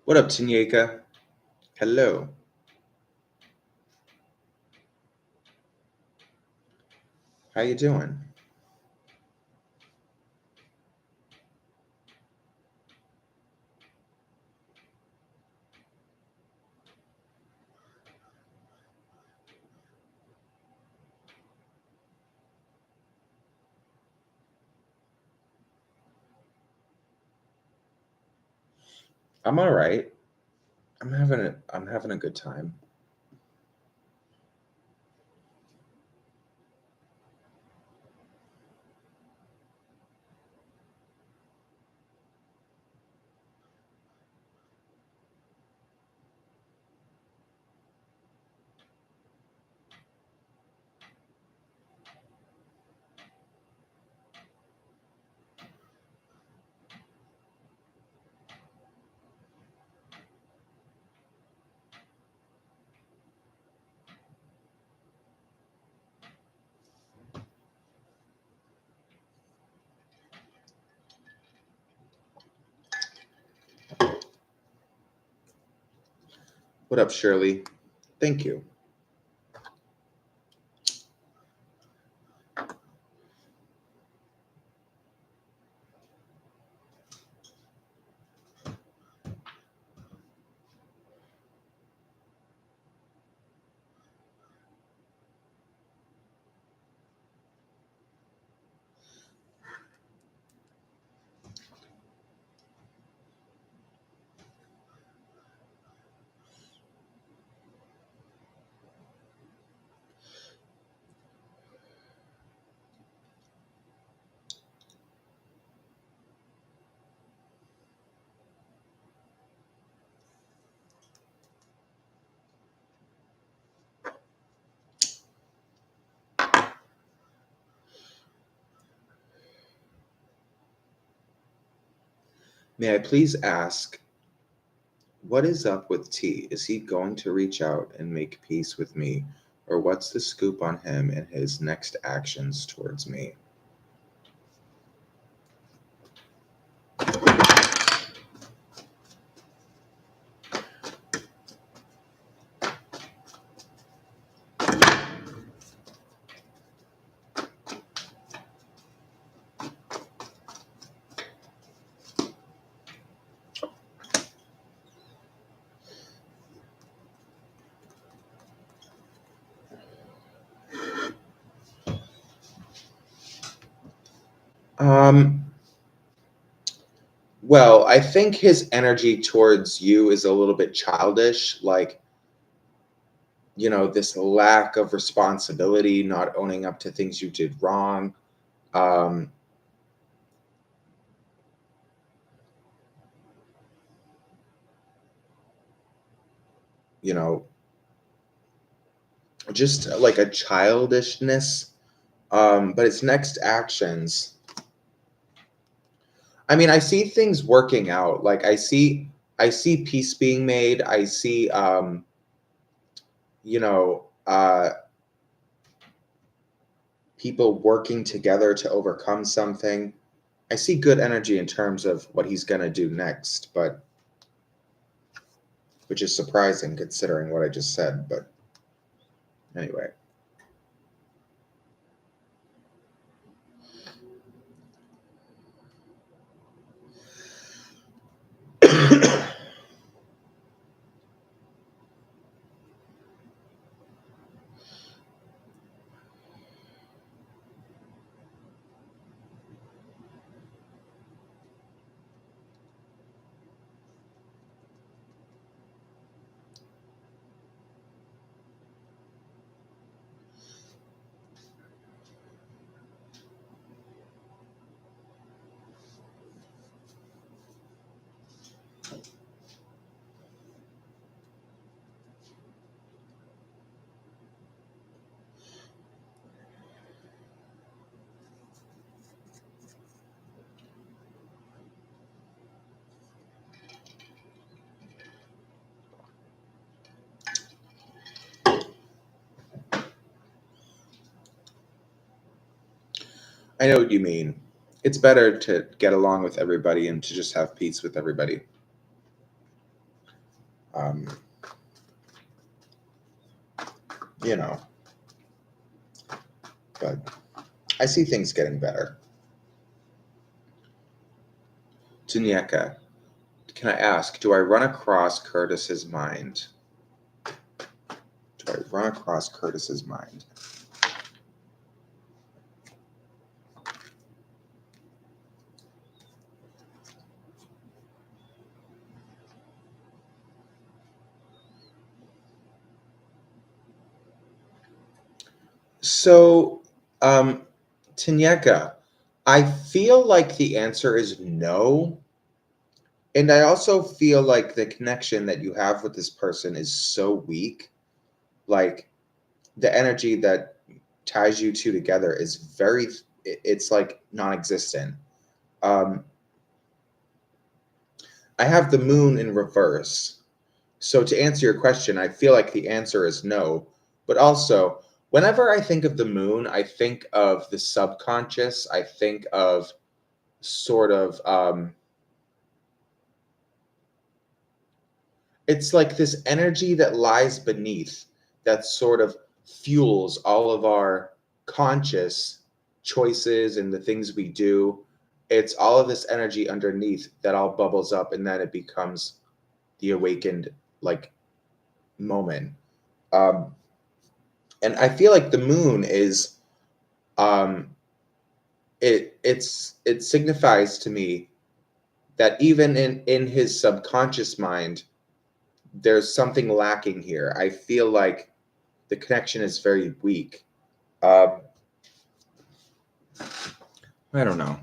What up, Tanyeka? Hello. How you doing? I'm all right. I'm having a good time. What up, Shirley? Thank you. May I please ask, what is up with T? Is he going to reach out and make peace with me? Or what's the scoop on him and his next actions towards me? Um, well, I think his energy towards you is a little bit childish, like, this lack of responsibility, not owning up to things you did wrong. Um, you know, just like a childishness. But its next actions, I mean, I see things working out. Like I see peace being made. I see you know, people working together to overcome something. I see good energy in terms of what he's going to do next, but which is surprising considering what I just said, but anyway. I know what you mean. It's better to get along with everybody and to just have peace with everybody. You know, but I see things getting better. Tunieka, can I ask, do I run across Curtis's mind? Do I run across Curtis's mind? So, Tanyeka, I feel like the answer is no. And I also feel like the connection that you have with this person is so weak. Like the energy that ties you two together is it's like non existent. Um, I have the moon in reverse. So to answer your question, I feel like the answer is no. But also, whenever I think of the moon, I think of the subconscious. I think of sort of it's like this energy that lies beneath that sort of fuels all of our conscious choices and the things we do. It's all of this energy underneath that all bubbles up and then it becomes the awakened like moment. Um, and I feel like the moon is um, it signifies to me that even in his subconscious mind, there's something lacking here. I feel like the connection is very weak. Um, I don't know.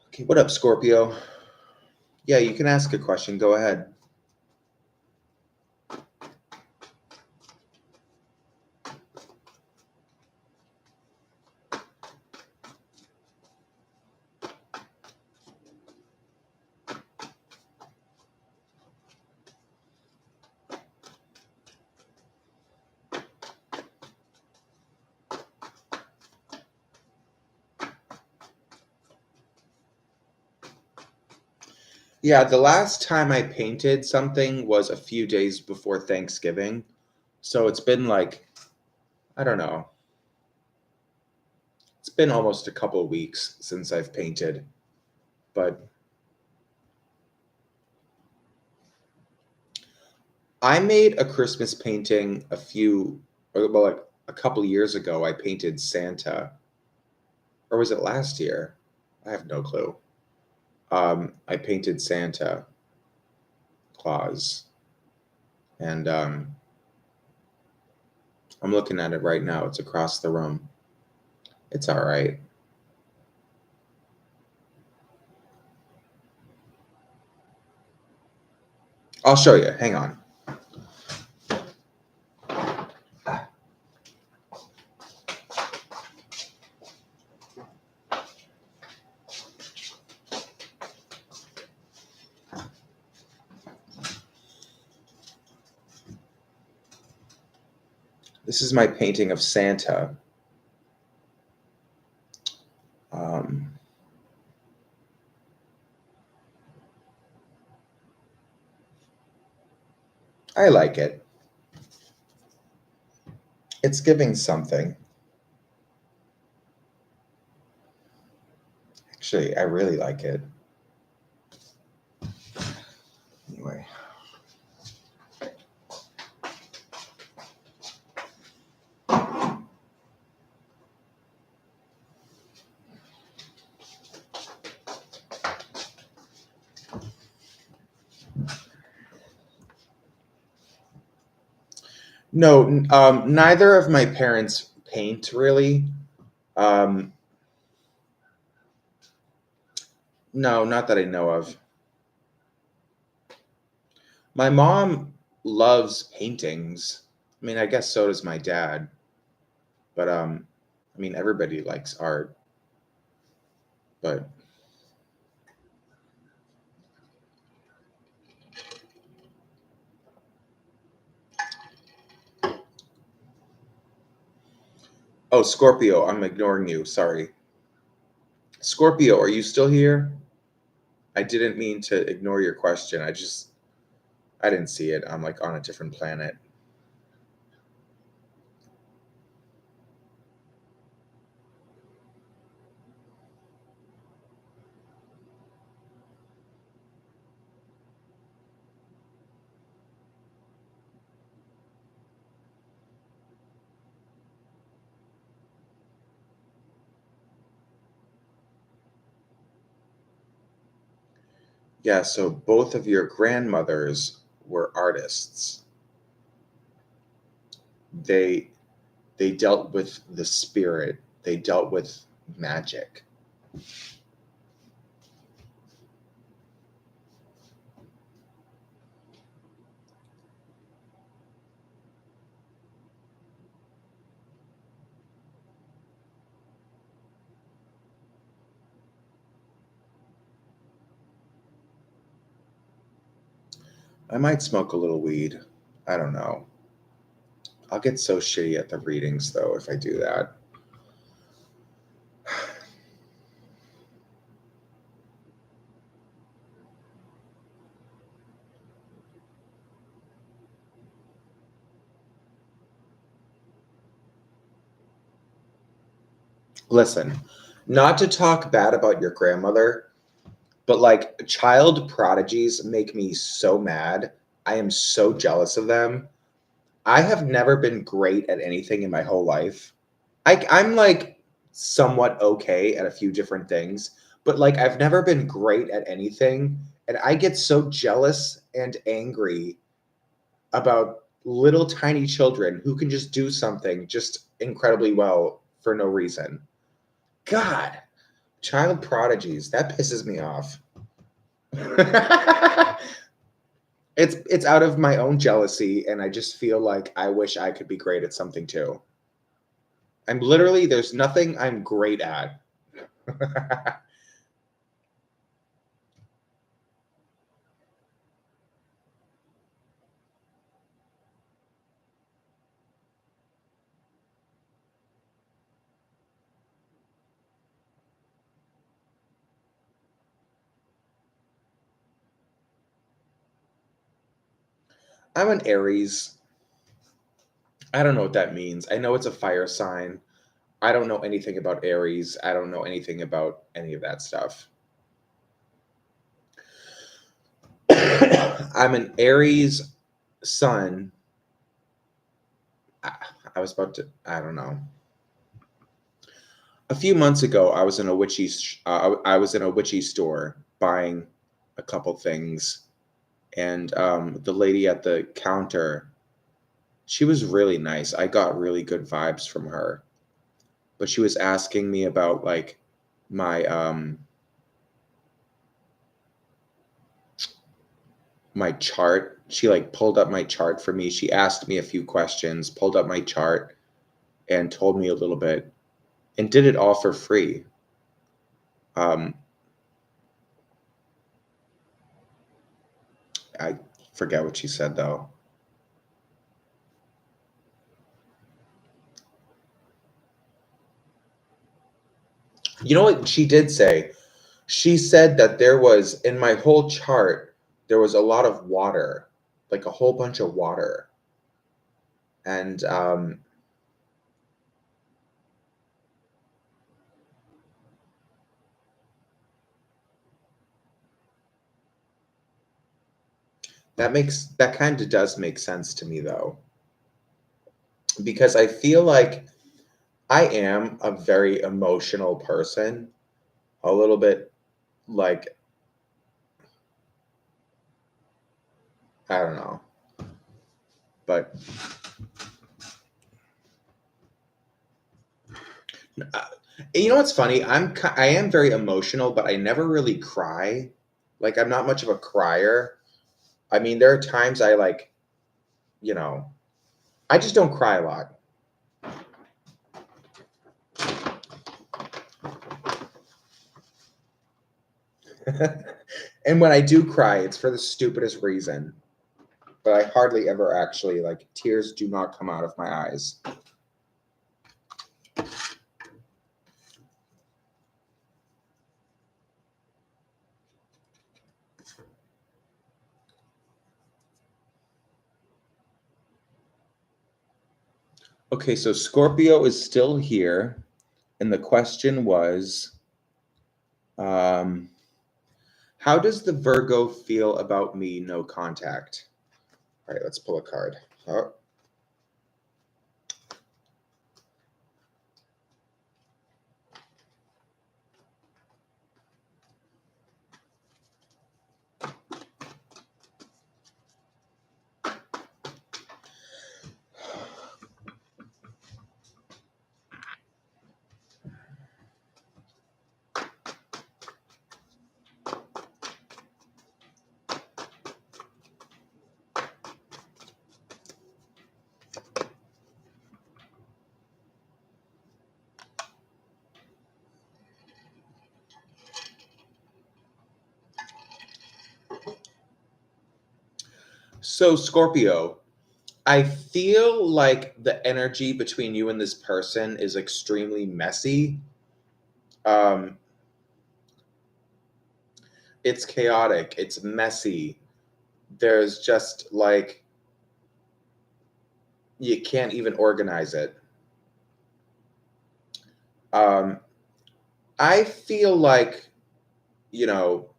Okay, what up, Scorpio? Yeah, you can ask a question. Go ahead. Yeah, the last time I painted something was a few days before Thanksgiving. So it's been like, I don't know. It's been almost a couple weeks since I've painted. But I made a Christmas painting like a couple years ago. I painted Santa. Or was it last year? I have no clue. I painted Santa Claus. And I'm looking at it right now. It's across the room. It's all right. I'll show you. Hang on. This is my painting of Santa. Um, I like it. It's giving something. Actually, I really like it. Anyway. No, neither of my parents paint really. Um, no, not that I know of. My mom loves paintings. I mean, I guess so does my dad. But I mean, everybody likes art. But oh, Scorpio, I'm ignoring you. Sorry. Scorpio, are you still here? I didn't mean to ignore your question. I didn't see it. I'm like on a different planet. Yeah, so both of your grandmothers were artists. They they dealt with the spirit. They dealt with magic. I might smoke a little weed. I don't know. I'll get so shitty at the readings though if I do that. Listen, not to talk bad about your grandmother, but like child prodigies make me so mad. I am so jealous of them. I have never been great at anything in my whole life. I'm like somewhat okay at a few different things, but like I've never been great at anything. And I get so jealous and angry about little tiny children who can just do something just incredibly well for no reason. God, child prodigies, that pisses me off. It's out of my own jealousy, and I just feel like I wish I could be great at something too. I'm literally there's nothing I'm great at. I'm an Aries. I don't know what that means. I know it's a fire sign. I don't know anything about Aries. I don't know anything about any of that stuff. I'm an Aries sun. I, I was about to, I don't know. A few months ago, I was in a witchy store buying a couple things, and the lady at the counter, she was really nice. I got really good vibes from her, but she was asking me about like my my chart. She like pulled up my chart for me. She asked me a few questions, pulled up my chart, and told me a little bit, and did it all for free. Um, I forget what she said though. You know what she did say? She said that there was in my whole chart there was a lot of water, like a whole bunch of water, and that kind of does make sense to me though, because I feel like I am a very emotional person, a little bit like I don't know, but uh, you know what's funny? I am very emotional, but I never really cry. Like I'm not much of a crier. I mean, there are times I like, you know, I just don't cry a lot. And when I do cry, it's for the stupidest reason. But I hardly ever actually like tears do not come out of my eyes. Okay, so Scorpio is still here. And the question was, how does the Virgo feel about me? No contact. All right, let's pull a card. Oh. So, Scorpio, I feel like the energy between you and this person is extremely messy. Um, it's chaotic, it's messy. There's just like, you can't even organize it. Um, I feel like, you know,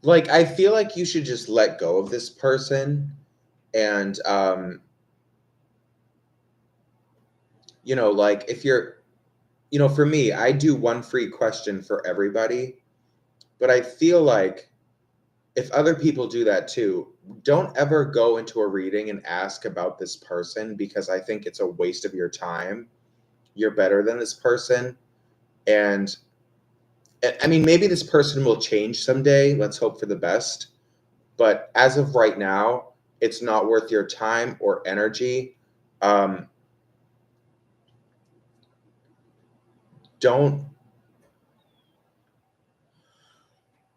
like I feel like you should just let go of this person and like if you're, for me, I do one free question for everybody, but I feel like if other people do that too, don't ever go into a reading and ask about this person because I think it's a waste of your time. You're better than this person. And I mean, maybe this person will change someday. Let's hope for the best. But as of right now, it's not worth your time or energy. Um, don't,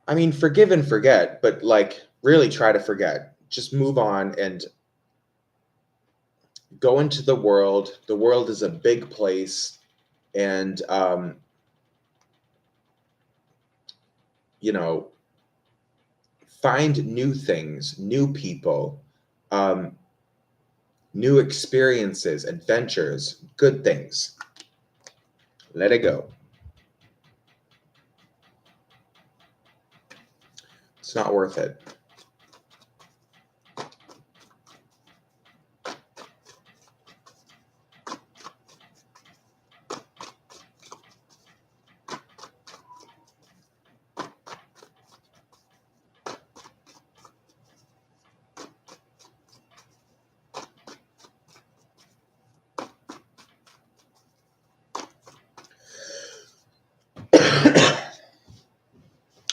I mean, forgive and forget, but like really try to forget. Just move on and go into the world. The world is a big place. And, you know, find new things, new people, um, new experiences, adventures, good things. Let it go. It's not worth it.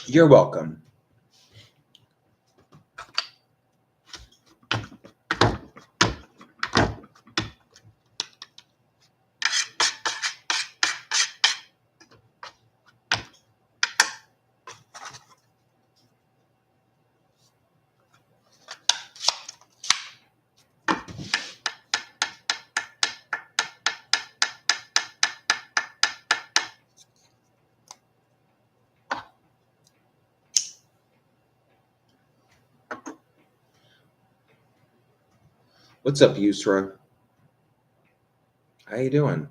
You're welcome. What's up, Yusra? How you doing?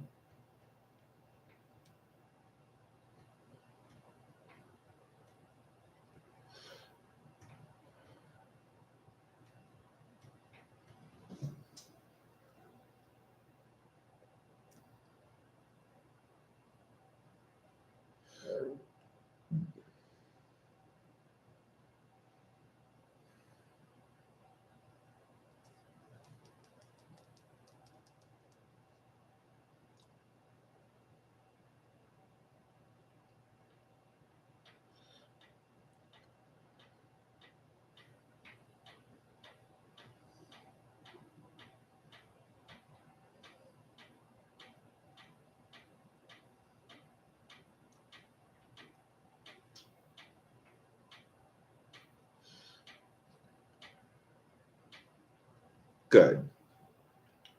Good.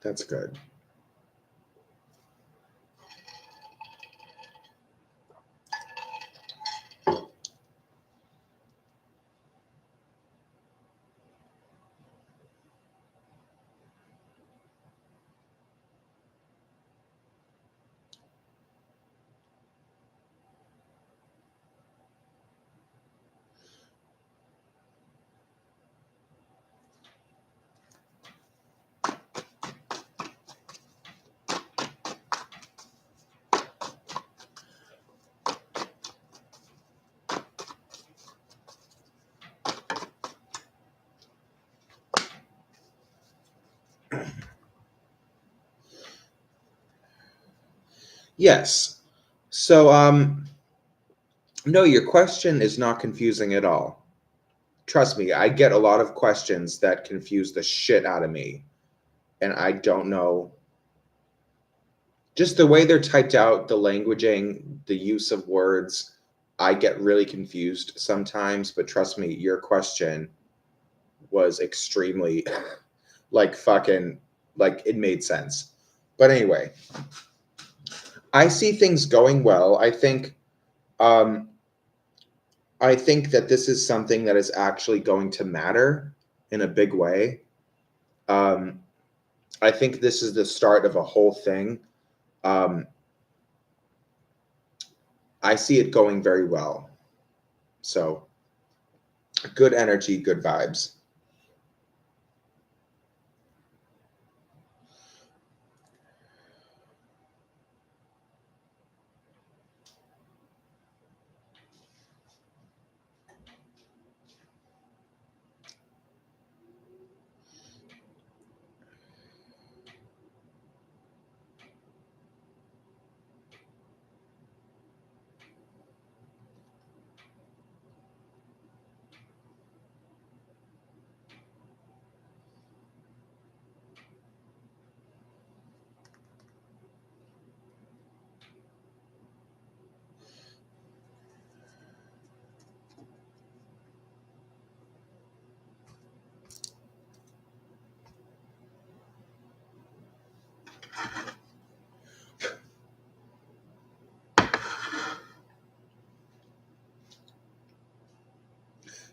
That's good. Yes. So, no, your question is not confusing at all. Trust me, I get a lot of questions that confuse the shit out of me, and I don't know. Just the way they're typed out, the languaging, the use of words, I get really confused sometimes, but trust me, your question was extremely like fucking like it made sense. But anyway, I see things going well. Um I think that this is something that is actually going to matter in a big way. Um I think this is the start of a whole thing. Um I see it going very well. So, good energy, good vibes.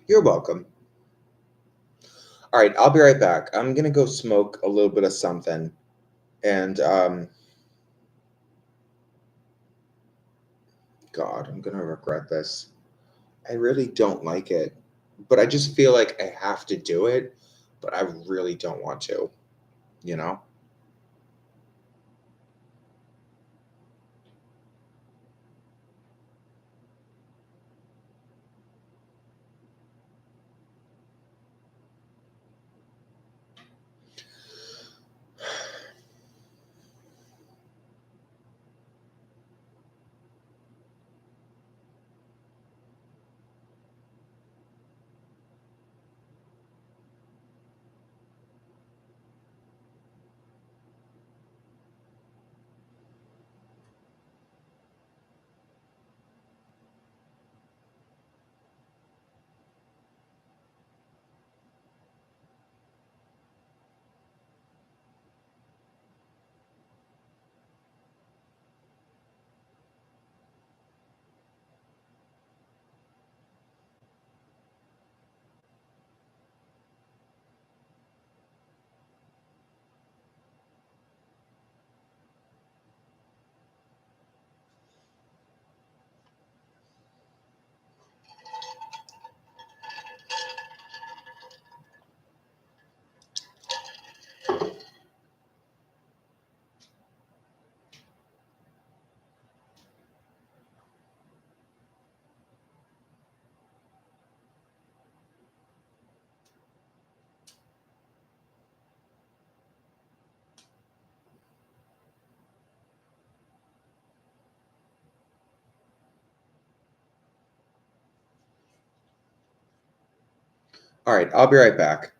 You're welcome. All right, I'll be right back. I'm gonna go smoke a little bit of something, and God, I'm gonna regret this. I really don't like it, but I just feel like I have to do it, but I really don't want to, you know? All right, I'll be right back.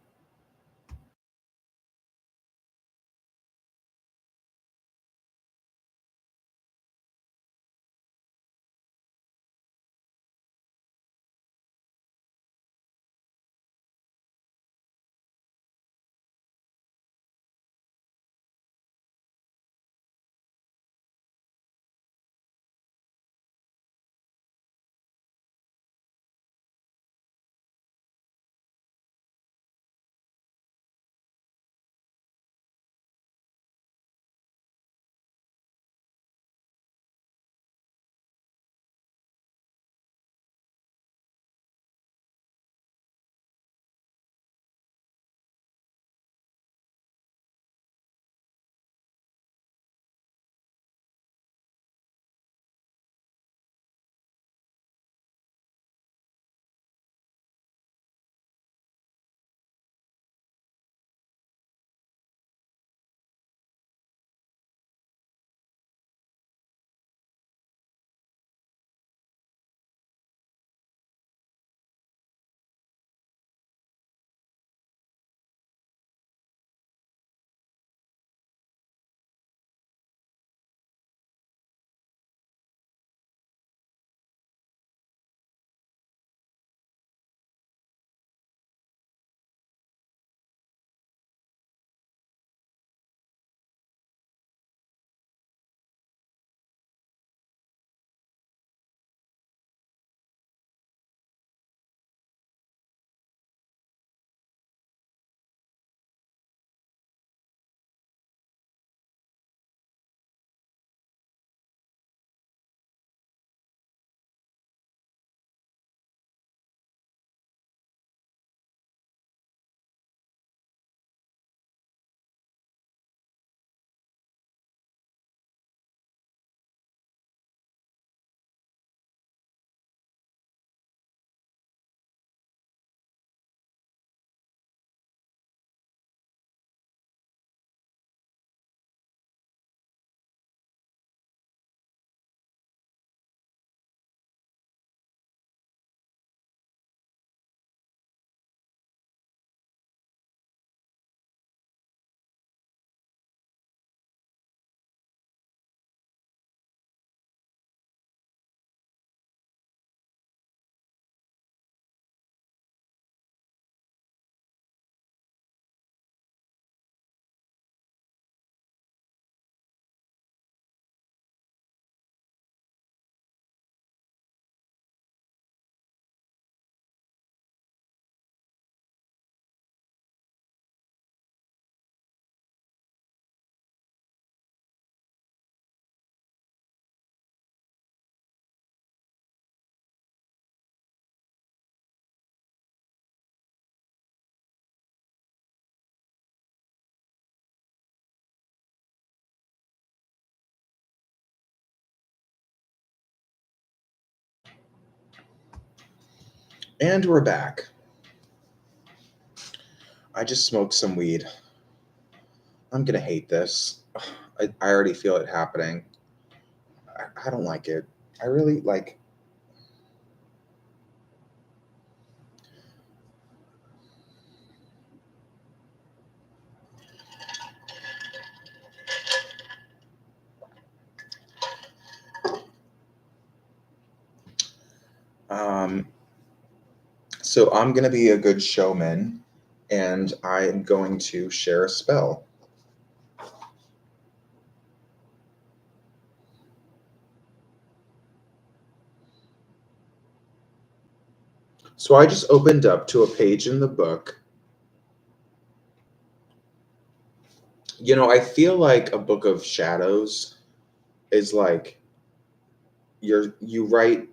And we're back. I just smoked some weed. I'm gonna hate this. I already feel it happening. I don't like it. I really like. So I'm gonna be a good showman, and I am going to share a spell. So I just opened up to a page in the book. You know, I feel like a book of shadows is like you write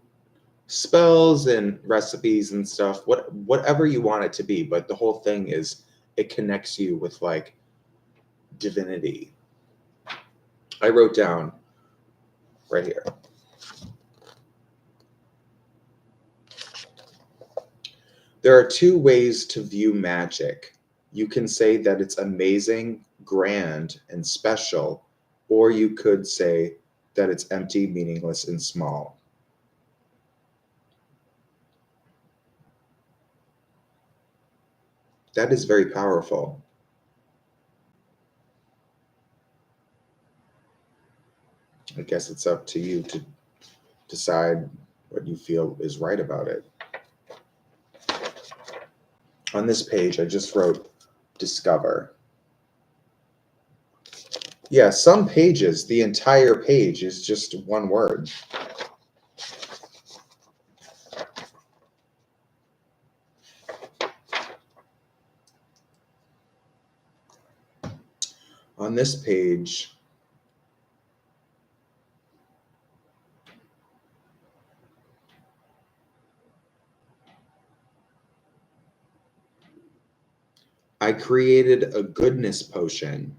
spells and recipes and stuff, whatever you want it to be, but the whole thing is it connects you with like divinity. I wrote down right here. There are two ways to view magic. You can say that it's amazing, grand, and special, or you could say that it's empty, meaningless, and small. That is very powerful. I guess it's up to you to decide what you feel is right about it. On this page, I just wrote discover. Yeah, some pages, the entire page is just one word. On this page, I created a goodness potion.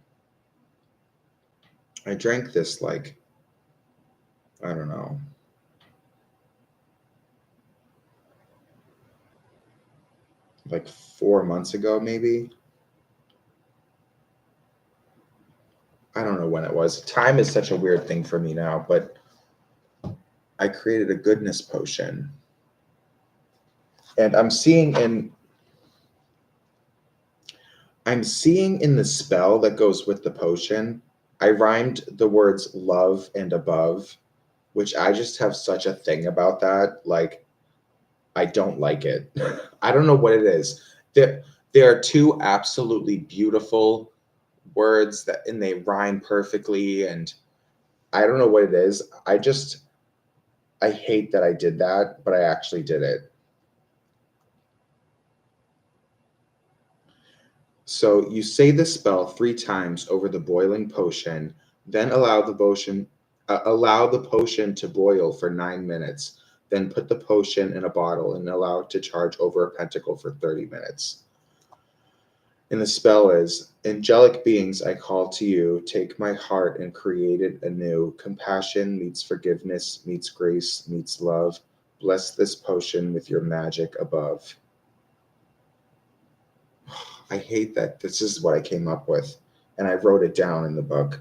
I drank this like, I don't know, like 4 months ago, maybe. I don't know when it was. Time is such a weird thing for me now, but I created a goodness potion. And I'm seeing in the spell that goes with the potion, I rhymed the words love and above, which I just have such a thing about that. Like, I don't like it. I don't know what it is. There are two absolutely beautiful words and they rhyme perfectly, and I don't know what it is. I hate that I did that, but I actually did it. So you say the spell 3 times over the boiling potion, then allow the potion to boil for 9 minutes. Then put the potion in a bottle and allow it to charge over a pentacle for 30 minutes. And the spell is, angelic beings, I call to you, take my heart and create it anew. Compassion meets forgiveness, meets grace, meets love. Bless this potion with your magic above. I hate that this is what I came up with, and I wrote it down in the book.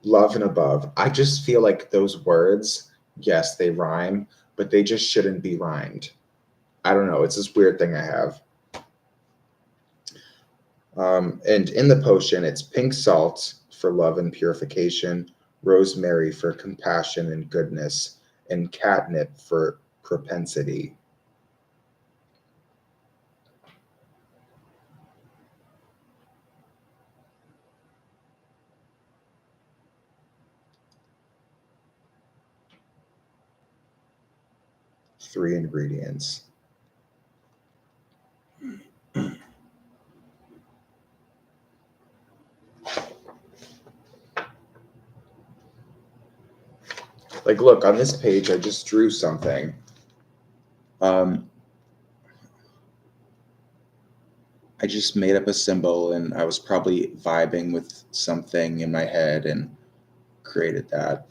Love and above. I just feel like those words, yes, they rhyme, but they just shouldn't be rhymed. I don't know. It's this weird thing I have. And in the potion, it's pink salt for love and purification, rosemary for compassion and goodness, and catnip for propensity. Three ingredients. Like, look, on this page, I just drew something. I I just made up a symbol, and I was probably vibing with something in my head and created that.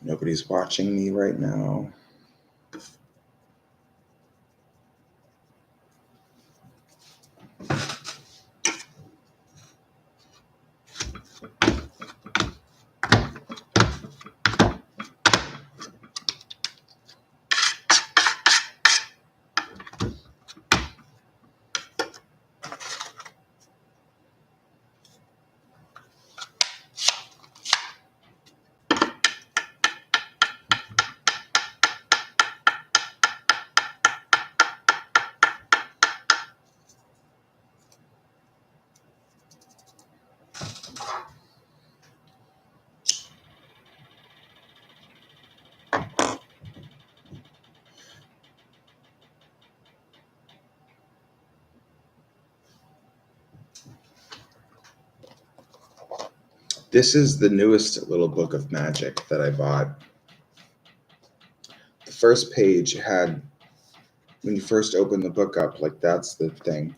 Nobody's watching me right now. This is the newest little book of magic that I bought. The first page had, when you first open the book up, like that's the thing.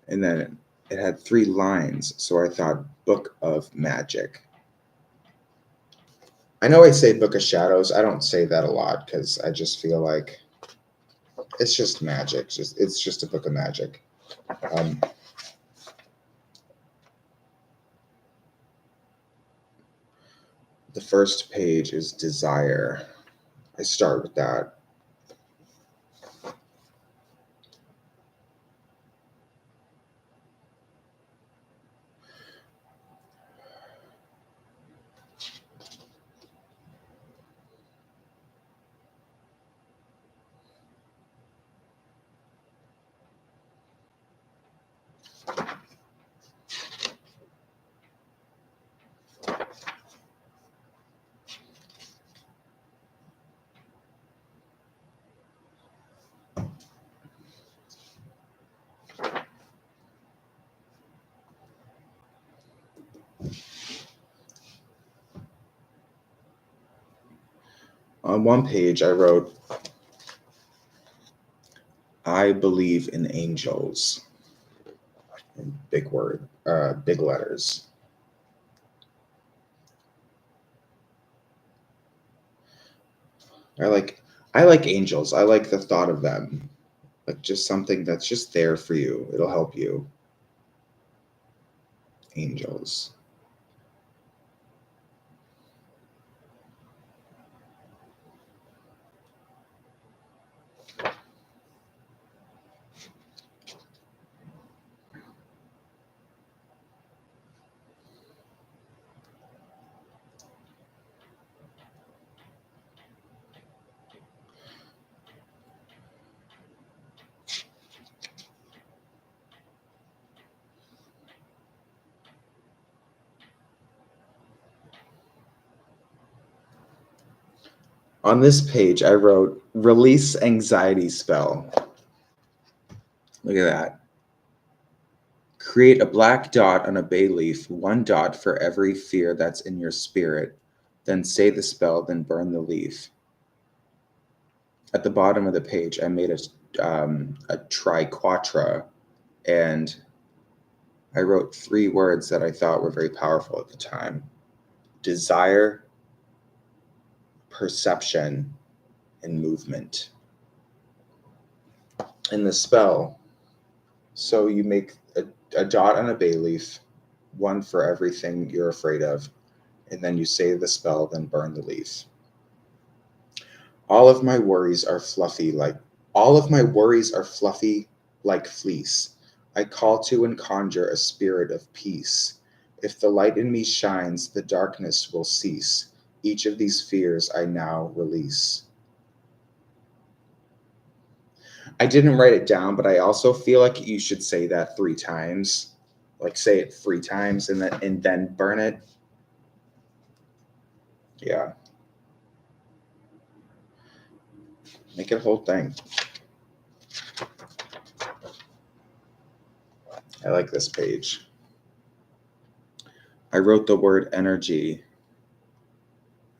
And then it had 3 lines. So I thought, Book of Magic. I know I say Book of Shadows. I don't say that a lot because I just feel like it's just magic. It's just a book of magic. The first page is Desire. I start with that. On one page, I wrote, I believe in angels. In big letters. I like angels. I like the thought of them. Like just something that's just there for you. It'll help you. Angels. On this page, I wrote, release anxiety spell. Look at that. Create a black dot on a bay leaf, 1 dot for every fear that's in your spirit. Then say the spell, then burn the leaf. At the bottom of the page, I made a triquatra, and I wrote 3 words that I thought were very powerful at the time: desire, perception, and movement. In the spell, so you make a dot on a bay leaf, 1 for everything you're afraid of, and then you say the spell, then burn the leaf. All of my worries are fluffy like fleece. I call to and conjure a spirit of peace. If the light in me shines, the darkness will cease. Each of these fears I now release. I didn't write it down, but I also feel like you should say that 3 times. Like say it 3 times and then burn it. Yeah. Make it a whole thing. I like this page. I wrote the word energy,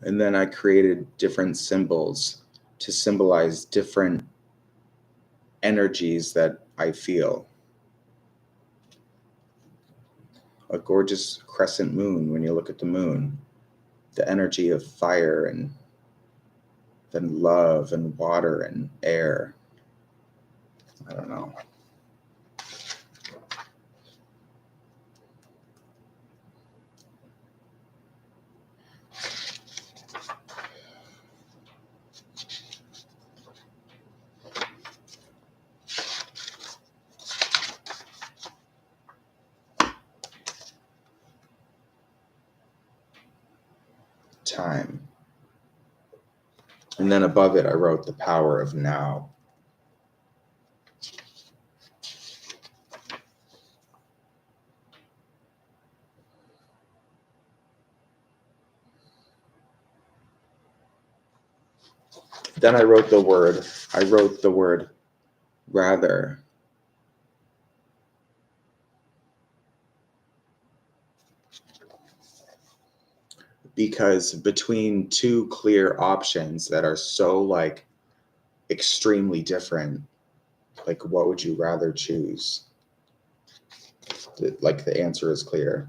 and then I created different symbols to symbolize different energies that I feel. A gorgeous crescent moon when you look at the moon, the energy of fire, and then love and water and air. I don't know. Time. And then above it, I wrote the power of now. Then I wrote the word rather. Because between 2 clear options that are so like extremely different, like what would you rather choose? Like the answer is clear.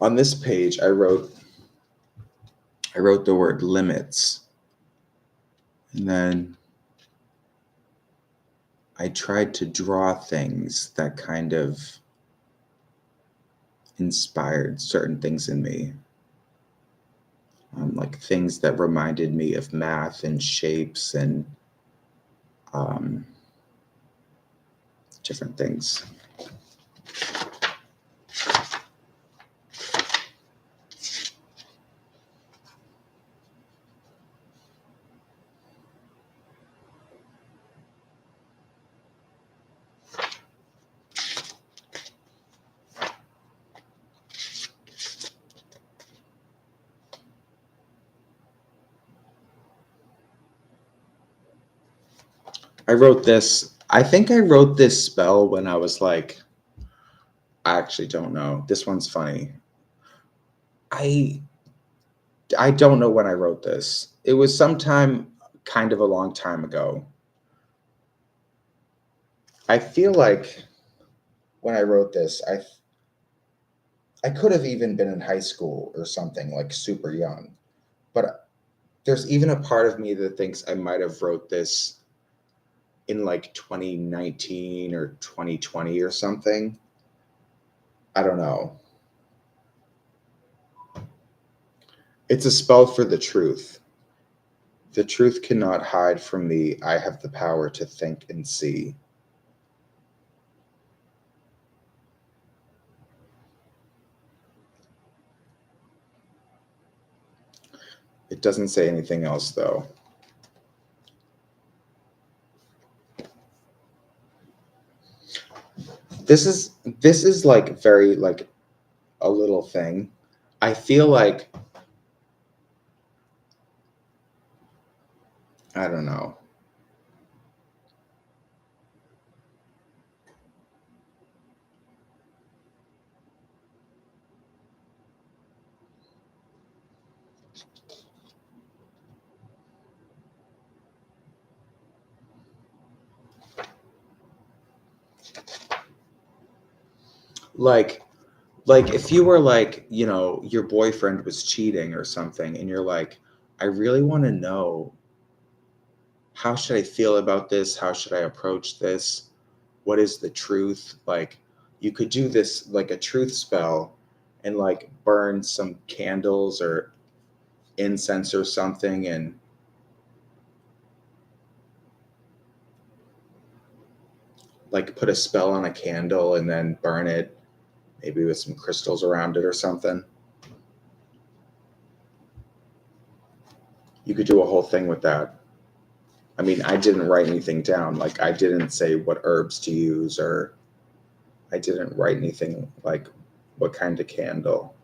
On this page, I wrote the word limits, and then I tried to draw things that kind of inspired certain things in me, like things that reminded me of math and shapes and different things. I think I wrote this spell when I was like, I actually don't know. This one's funny. I don't know when I wrote this. It was sometime kind of a long time ago. I feel like when I wrote this, I could have even been in high school or something, like super young. But there's even a part of me that thinks I might have wrote this in like 2019 or 2020 or something. I don't know. It's a spell for the truth. The truth cannot hide from me. I have the power to think and see. It doesn't say anything else, though. This is like very like a little thing. I feel like, I don't know. Like if you were like, you know, your boyfriend was cheating or something, and you're like, I really want to know, how should I feel about this? How should I approach this? What is the truth? Like, you could do this like a truth spell and like burn some candles or incense or something, and like put a spell on a candle and then burn it, maybe with some crystals around it or something. You could do a whole thing with that. I mean, I didn't write anything down. Like, I didn't say what herbs to use, or I didn't write anything like what kind of candle.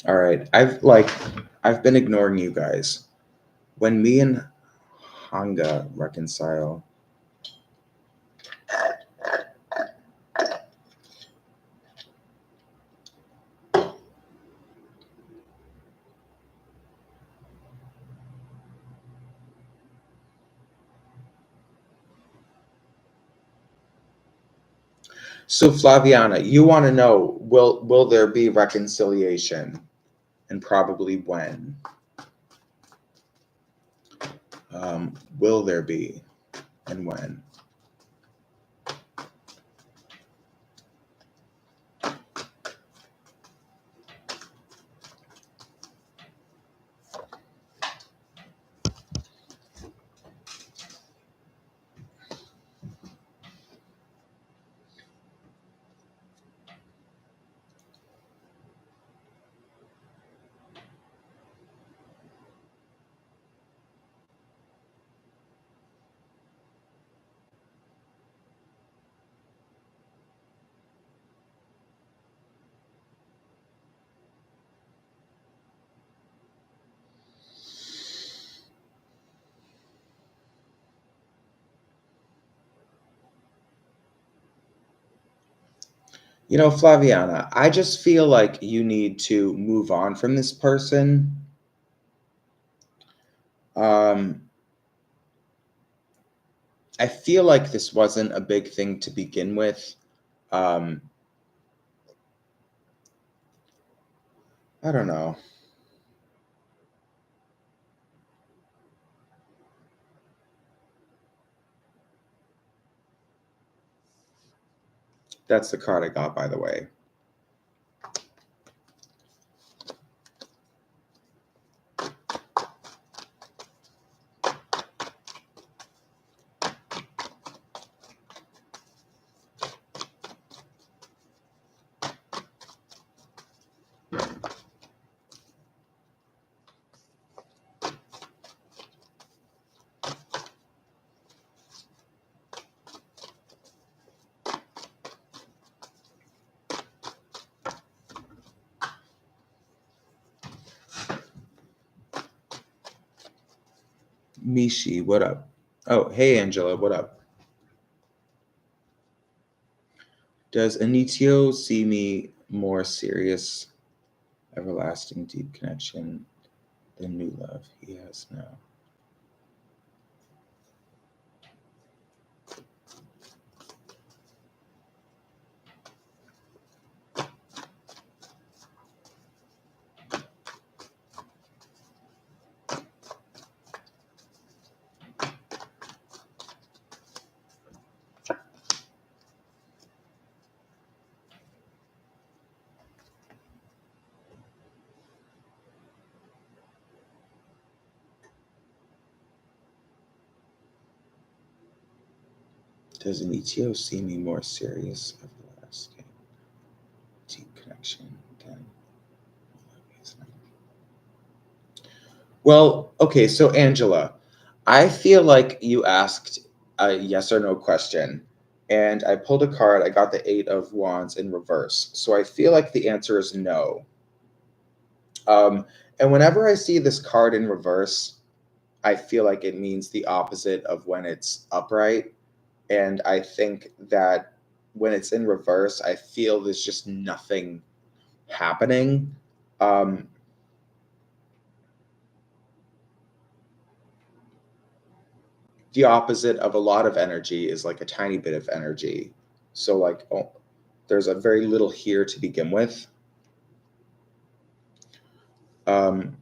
All right. I've been ignoring you guys. When me and Hanga reconcile, so Flaviana, you want to know, will there be reconciliation, and probably when? Will there be, and when? You know, Flaviana, I just feel like you need to move on from this person. Um, I feel like this wasn't a big thing to begin with. Um, I don't know. That's the card I got, by the way. Mishi, what up? Oh, hey, Angela, what up? Does Anitio see me more serious, everlasting, deep connection than new love he has now? Does Anitio see me more serious, everlasting, deep connection than new love he has now? Well, okay, so Angela, I feel like you asked a yes or no question, and I pulled a card. I got the Eight of Wands in reverse. So I feel like the answer is no. Um, and whenever I see this card in reverse, I feel like it means the opposite of when it's upright. And I think that when it's in reverse, I feel there's just nothing happening. Um, the opposite of a lot of energy is like a tiny bit of energy. So, like, oh, there's a very little here to begin with. Um,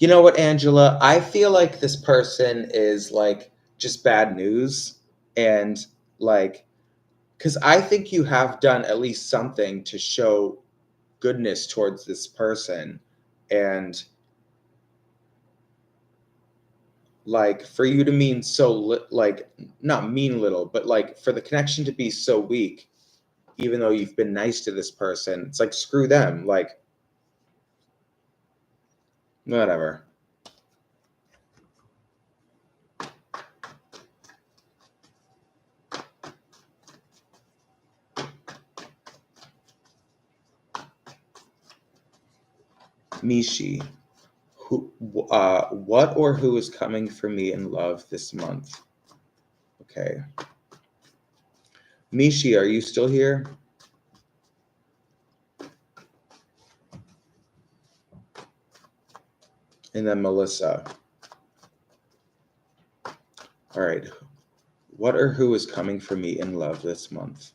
you know what, Angela? I feel like this person is like just bad news. And like, because I think you have done at least something to show goodness towards this person. And like for you to mean so like not mean little, but like for the connection to be so weak, even though you've been nice to this person, it's like screw them, like whatever. Mishi, who what or who is coming for me in love this month? Okay, Mishi, are you still here? And then Melissa. All right, what or who is coming for me in love this month?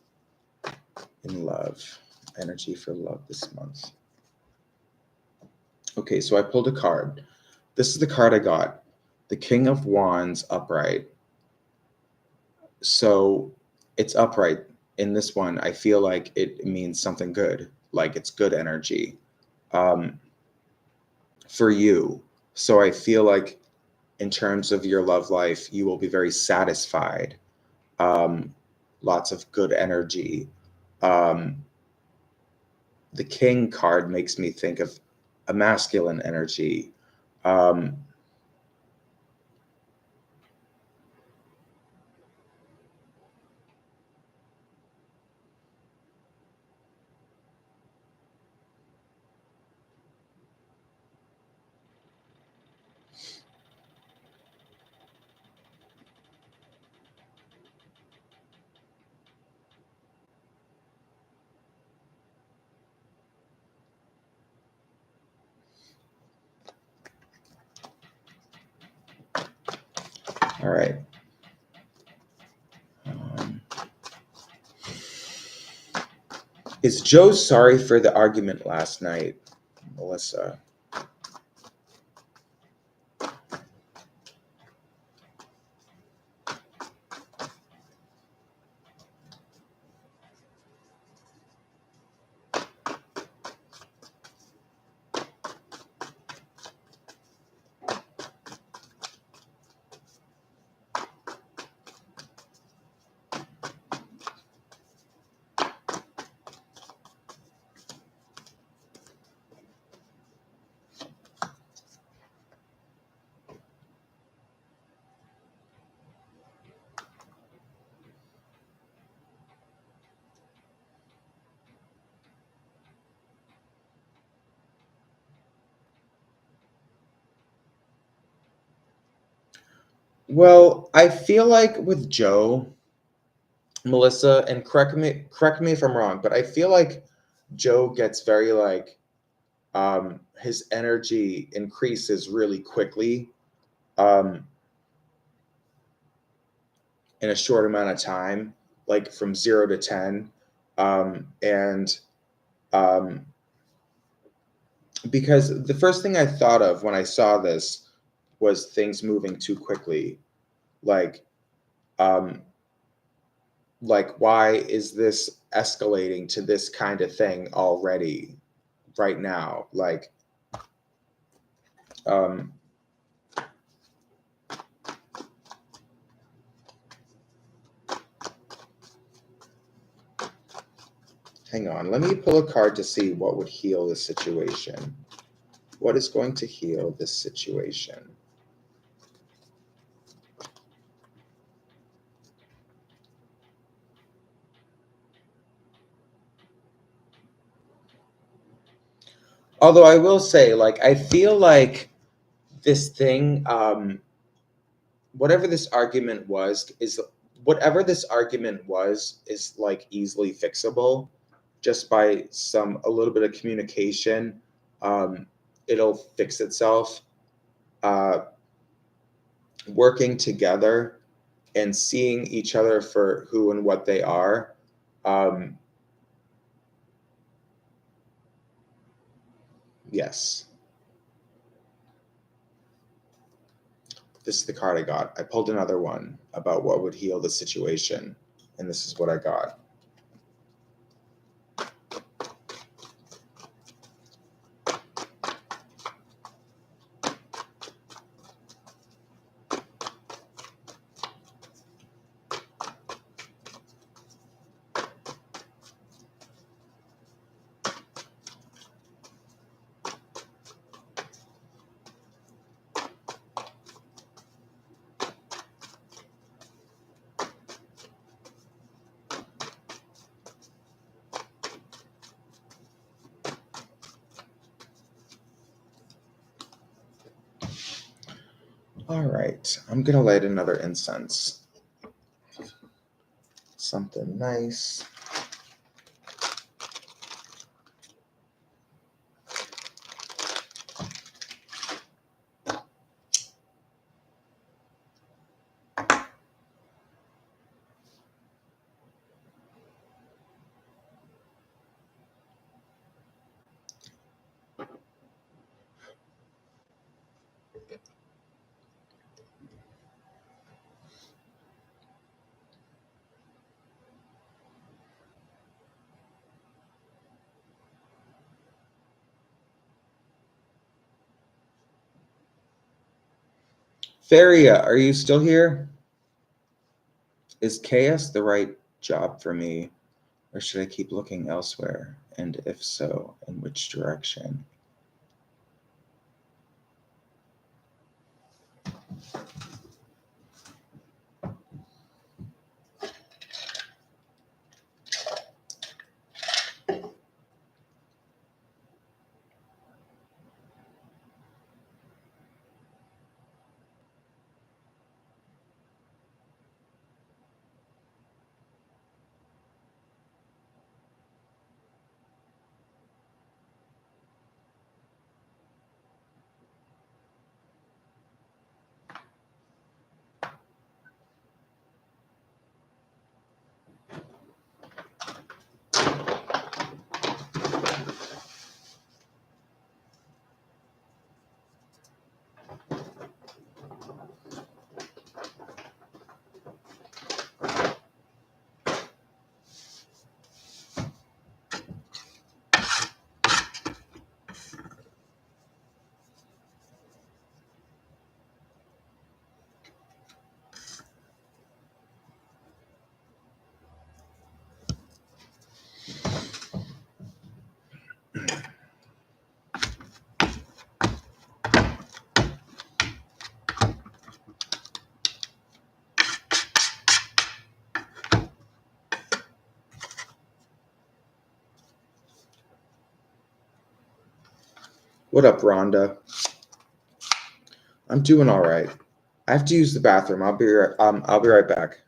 In love, energy for love this month. Okay, so I pulled a card. This is the card I got, the King of Wands upright. So it's upright. In this one, I feel like it means something good, like it's good energy um, for you. So I feel like in terms of your love life, you will be very satisfied. Um, Lots of good energy. Um, the King card makes me think of a masculine energy. Um, all right. Um, is Joe sorry for the argument last night, Melissa? Well, I feel like with Joe, Melissa, and correct me if I'm wrong, but I feel like Joe gets very like his energy increases really quickly um in a short amount of time, like from 0 to 10. And um because the first thing I thought of when I saw this was things moving too quickly. Like um why is this escalating to this kind of thing already right now? Um Hang on, let me pull a card to see what would heal this situation. What is going to heal this situation? Although I will say, like, I feel like this thing, whatever this argument was, is whatever this argument was is like easily fixable just by a little bit of communication. Um, it'll fix itself. Uh, Working together and seeing each other for who and what they are. Um, yes, this is the card I got. I pulled another one about what would heal the situation, and this is what I got. All right, I'm gonna light another incense. Something nice. Faria, are you still here? Is chaos the right job for me, or should I keep looking elsewhere? And if so, in which direction? What up, Rhonda? I'm doing all right. I have to use the bathroom. I'll be right back.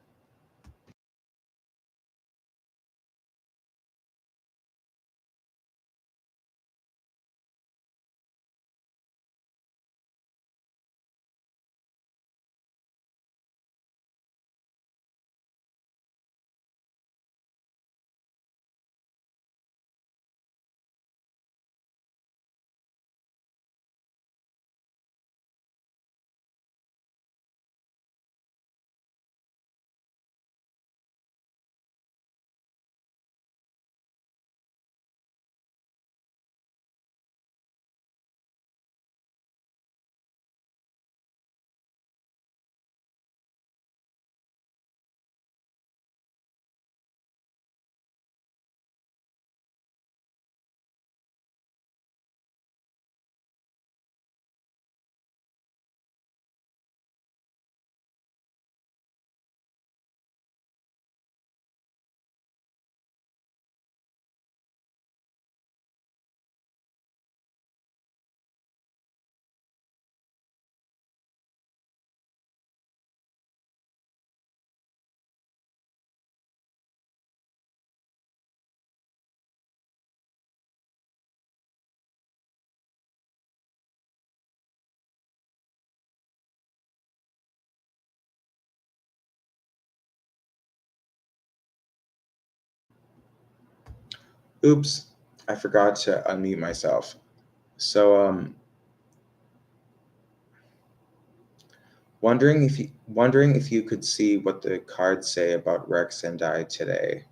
Oops, I forgot to unmute myself. So, wondering if you could see what the cards say about Rex and I today.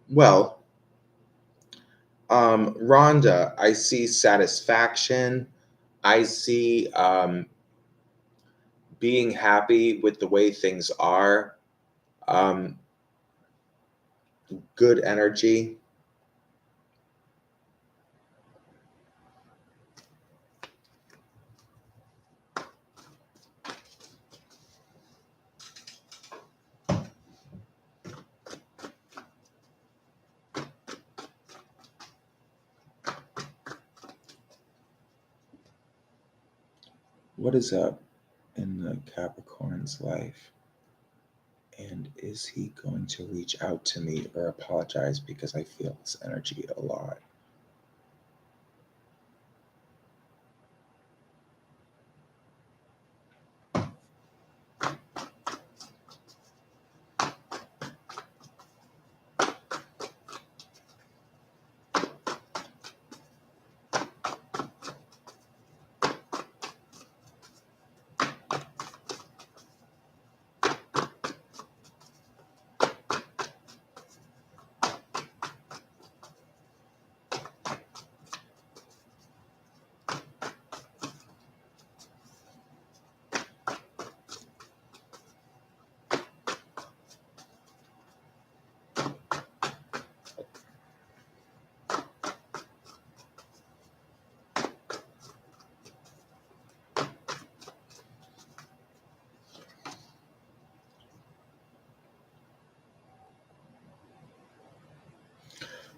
Well, Rhonda, I see satisfaction. I see being happy with the way things are. Um, good energy. What is up in the Capricorn's life? And is he going to reach out to me or apologize, because I feel this energy a lot?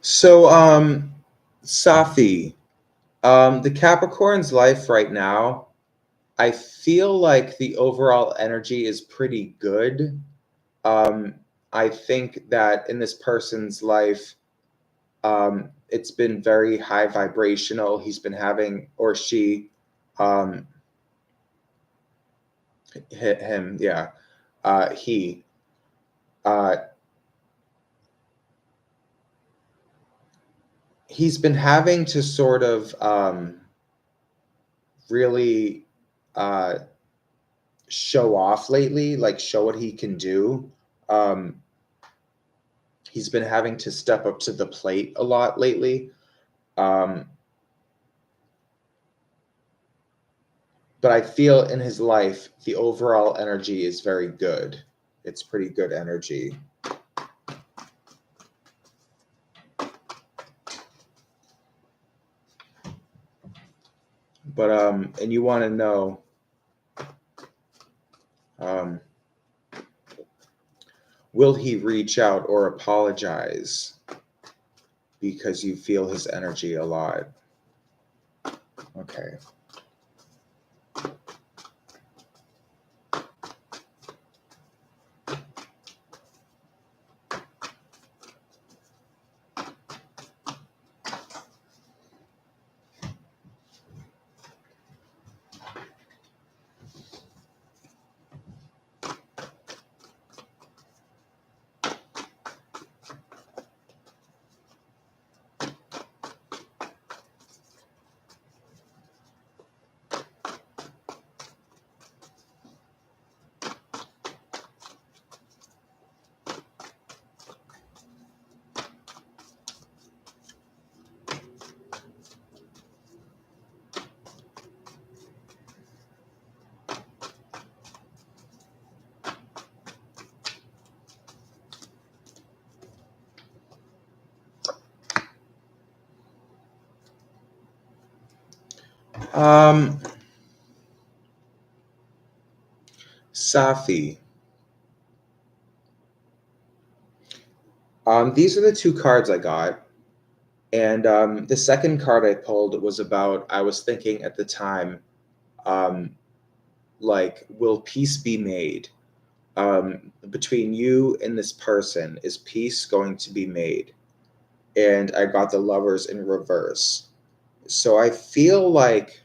So, Safi, the Capricorn's life right now, I feel like the overall energy is pretty good. Um, I think that in this person's life, it's been very high vibrational. He's been having, or she, um, him, yeah, he, uh, he's been having to sort of really uh, show off lately, like show what he can do. Um, he's been having to step up to the plate a lot lately. Um, but I feel in his life, the overall energy is very good. It's pretty good energy. But, and you want to know, will he reach out or apologize because you feel his energy a lot? Okay. Safi. These are the two cards I got. And the second card I pulled was about, I was thinking at the time, like, will peace be made? Between you and this person, is peace going to be made? And I got the Lovers in reverse. So I feel like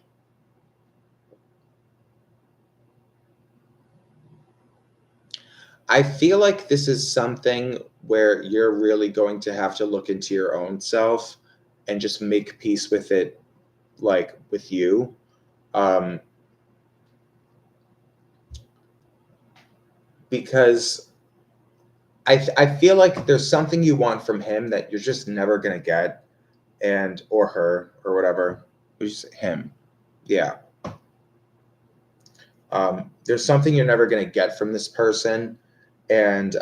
this is something where you're really going to have to look into your own self and just make peace with it, like with you. Because I feel like there's something you want from him that you're just never gonna get, and or her or whatever. Who's him? Yeah. There's something you're never gonna get from this person, and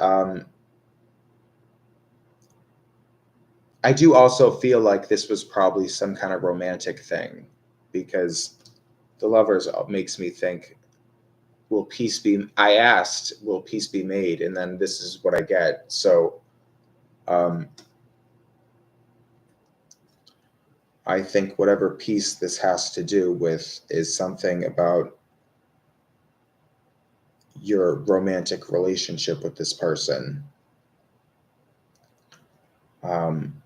I do also feel like this was probably some kind of romantic thing, because the Lovers makes me think, will peace be? I asked, will peace be made, and then this is what I get. So. I think whatever piece this has to do with is something about your romantic relationship with this person. Um,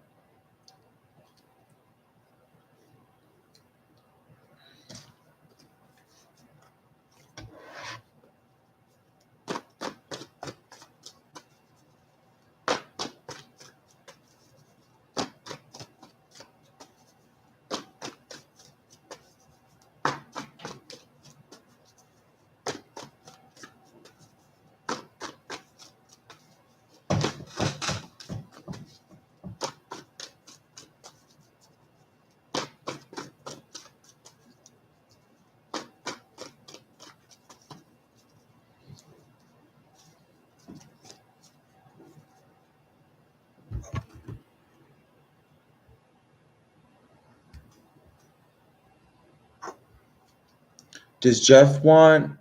does Jeff want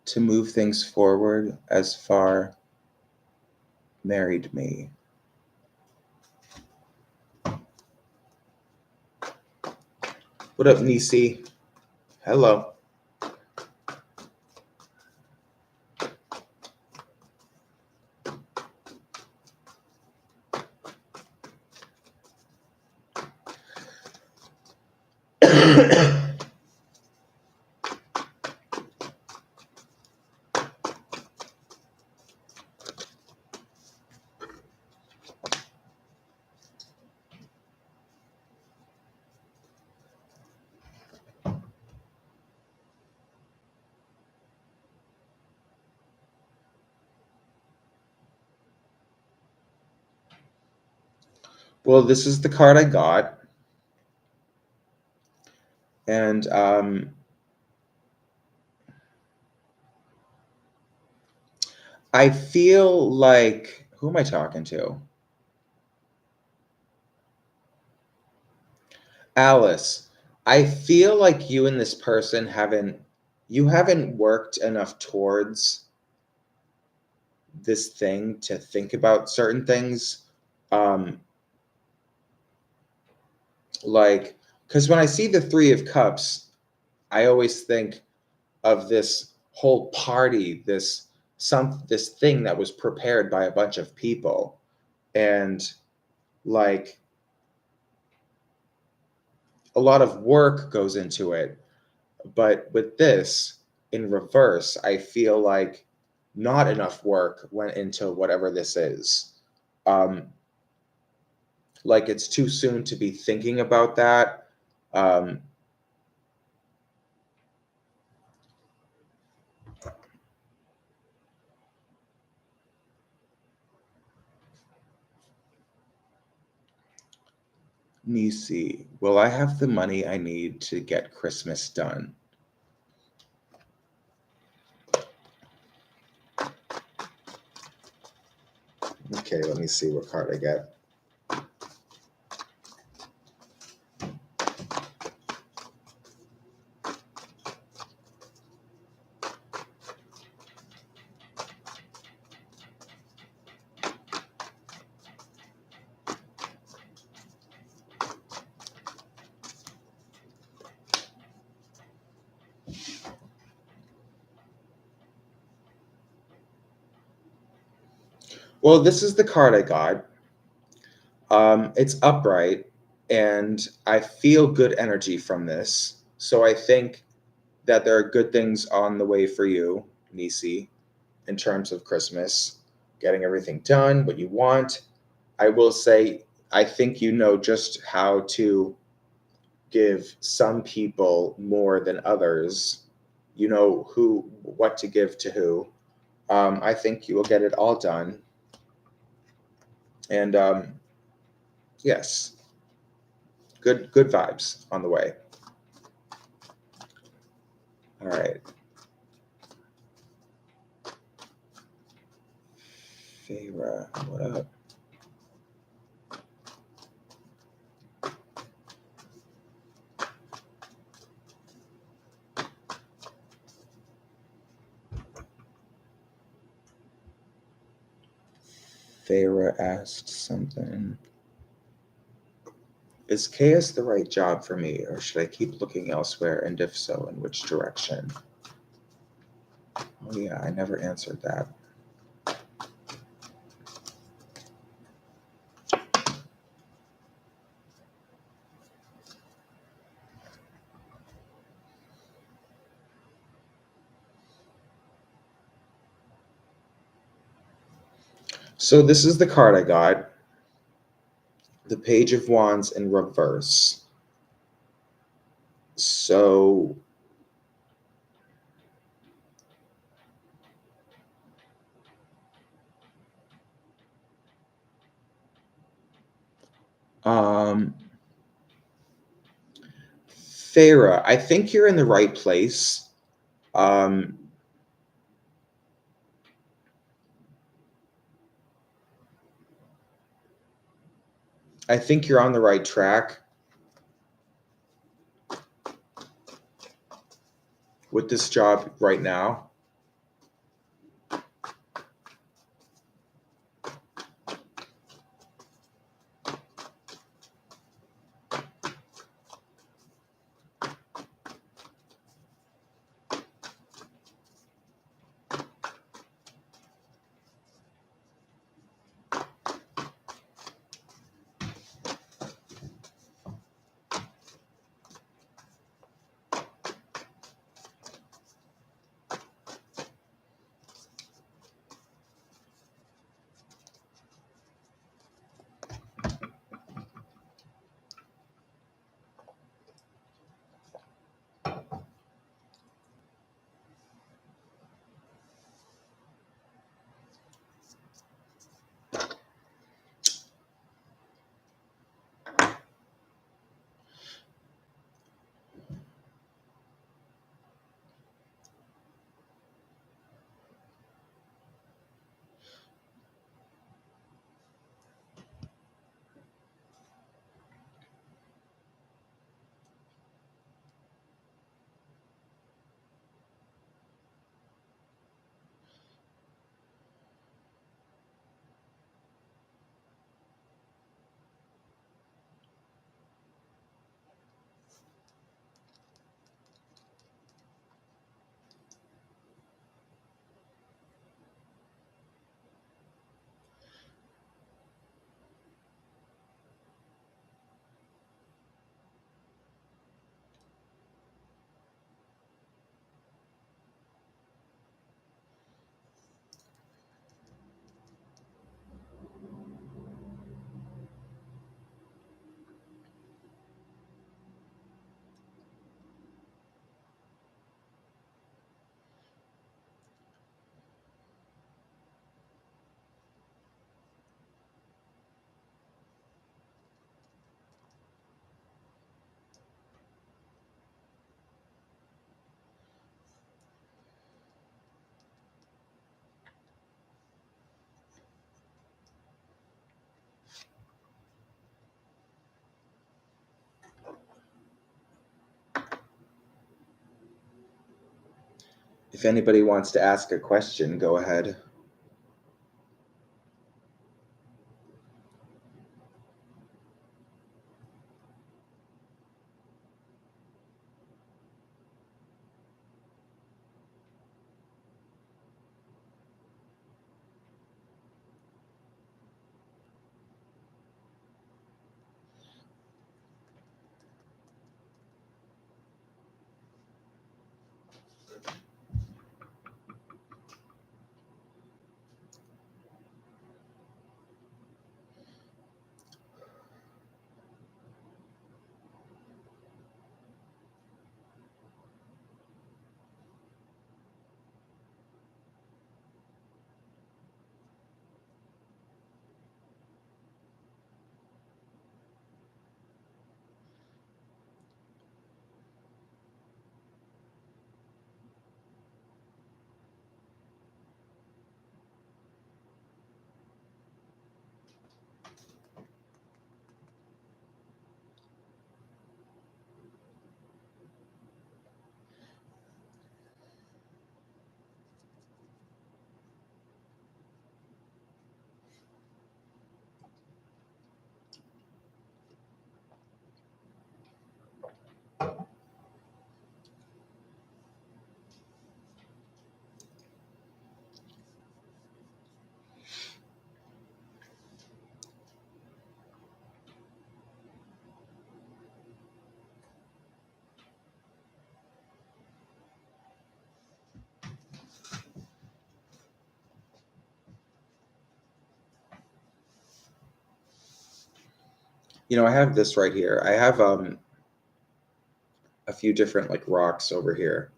to move things forward as far married me? What up, Nisi? Hello. Well, this is the card I got. And I feel like, who am I talking to? Alice, I feel like you and this person haven't worked enough towards this thing to think about certain things. Um, like, because when I see the Three of Cups, I always think of this whole party, this thing that was prepared by a bunch of people, and like a lot of work goes into it. But with this in reverse, I feel like not enough work went into whatever this is. Um, like it's too soon to be thinking about that. Um, Nisi, will I have the money I need to get Christmas done? Okay, let me see what card I get. Well, this is the card I got. It's upright, and I feel good energy from this. So I think that there are good things on the way for you, Nisi, in terms of Christmas, getting everything done, what you want. I will say, I think you know just how to give some people more than others. You know what to give to who. I think you will get it all done. And yes, good vibes on the way. All right. Feyre, what up? Feyre asked something. Is chaos the right job for me, or should I keep looking elsewhere, and if so, in which direction? Oh yeah, I never answered that. So this is the card I got. The Page of Wands in reverse. So um Feyre, I think you're in the right place. Um I think you're on the right track with this job right now. If anybody wants to ask a question, go ahead. I have this right here. I have a few different like rocks over here,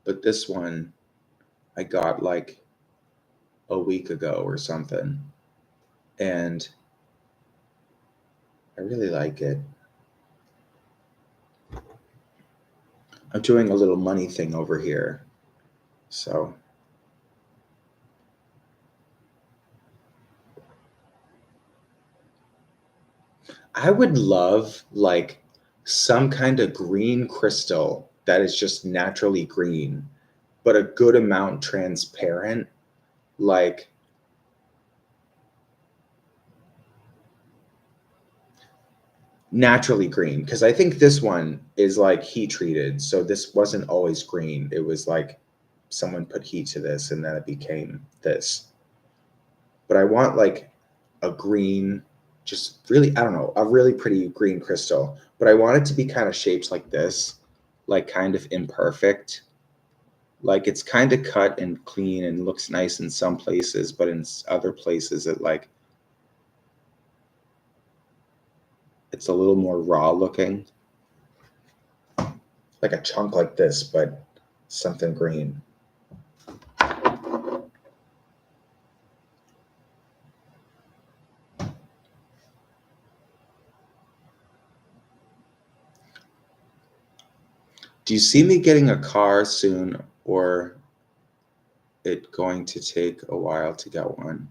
but this one I got like a week ago or something, and I really like it. I'm doing a little money thing over here, so I would love like some kind of green crystal that is just naturally green, but a good amount transparent, like naturally green. Because I think this one is like heat treated. So this wasn't always green. It was like someone put heat to this and then it became this. But I want like a green, just really, I don't know, a really pretty green crystal. But I want it to be kind of shaped like this, like kind of imperfect. Like it's kind of cut and clean and looks nice in some places, but in other places it's a little more raw looking, like a chunk like this, but something green. Do you see me getting a car soon, or it going to take a while to get one?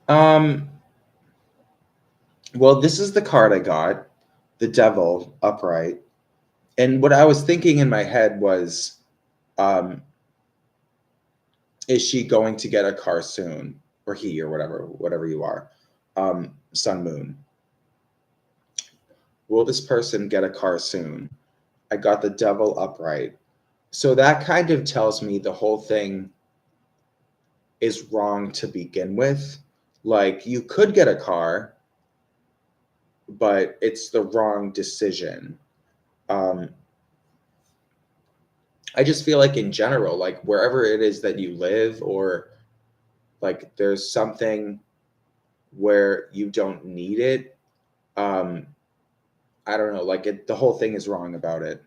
Um, well, this is the card I got, the Devil upright. And what I was thinking in my head was, um, is she going to get a car soon? Or he, or whatever you are. Sun Moon. Will this person get a car soon? I got the Devil upright. So that kind of tells me the whole thing is wrong to begin with. Like, you could get a car, but it's the wrong decision. Um, I just feel like in general, like wherever it is that you live, or like there's something where you don't need it. Um, I don't know, like the whole thing is wrong about it.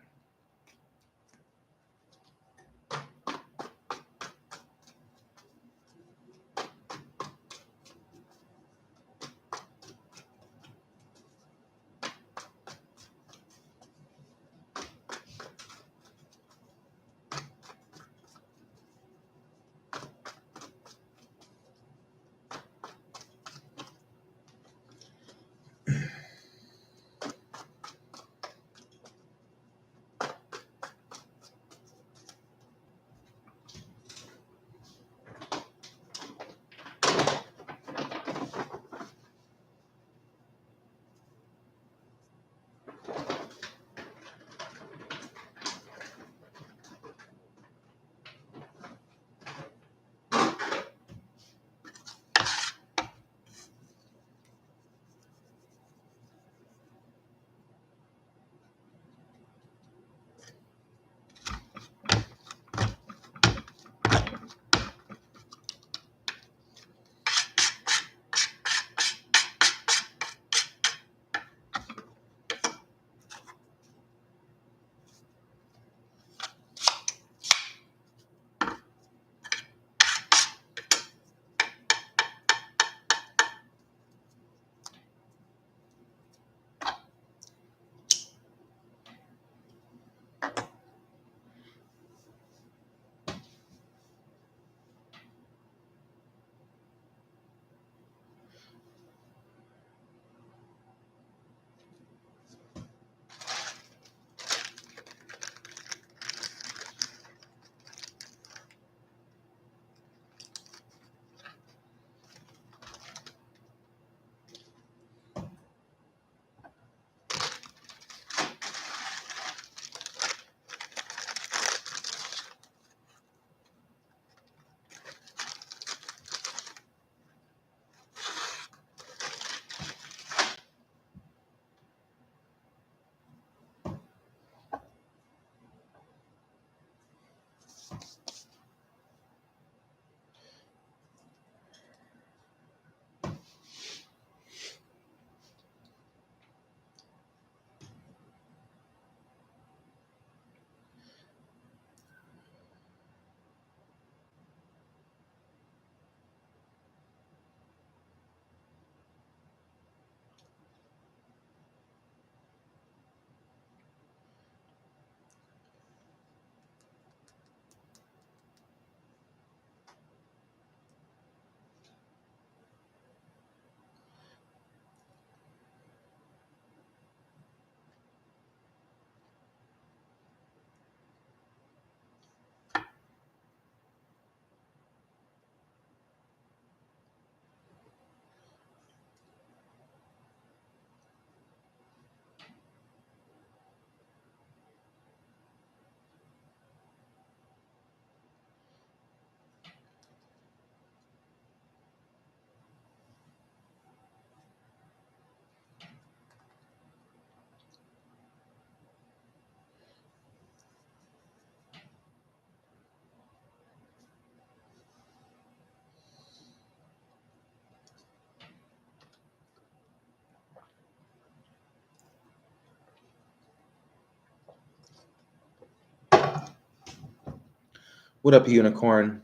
What up, unicorn?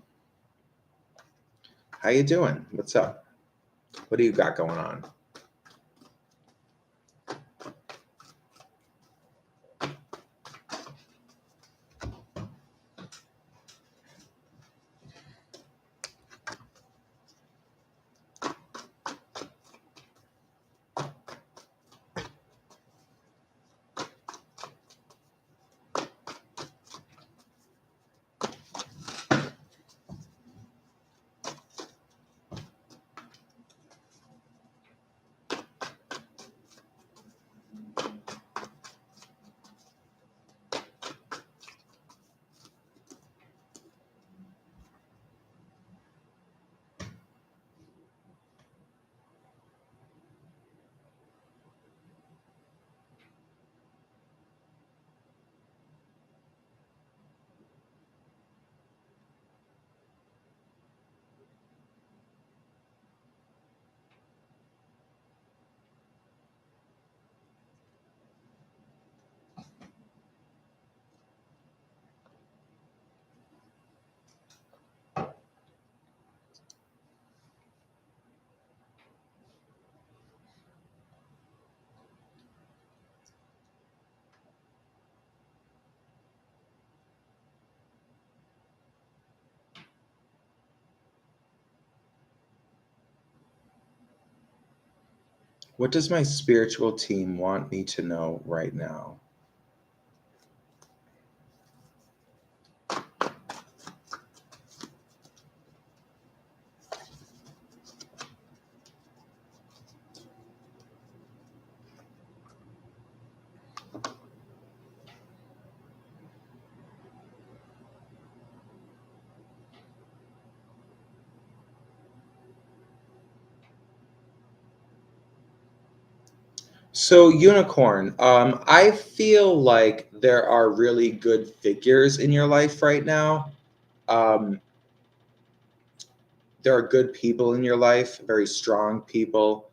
How you doing? What's up? What do you got going on? What does my spiritual team want me to know right now? So, unicorn, I feel like there are really good figures in your life right now. Um, there are good people in your life, very strong people,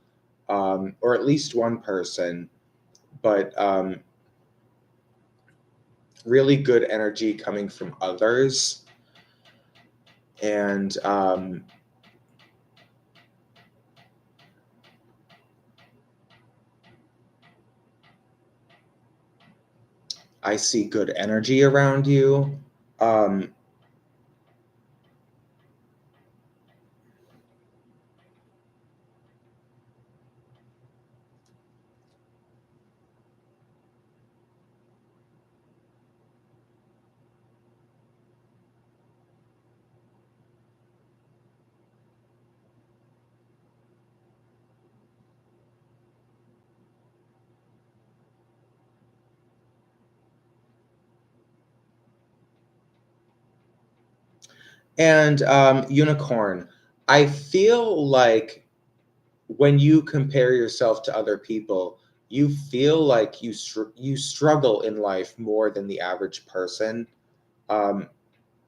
or at least one person, but really good energy coming from others. And I see good energy around you. Um, and unicorn, I feel like when you compare yourself to other people, you feel like you struggle in life more than the average person. Um,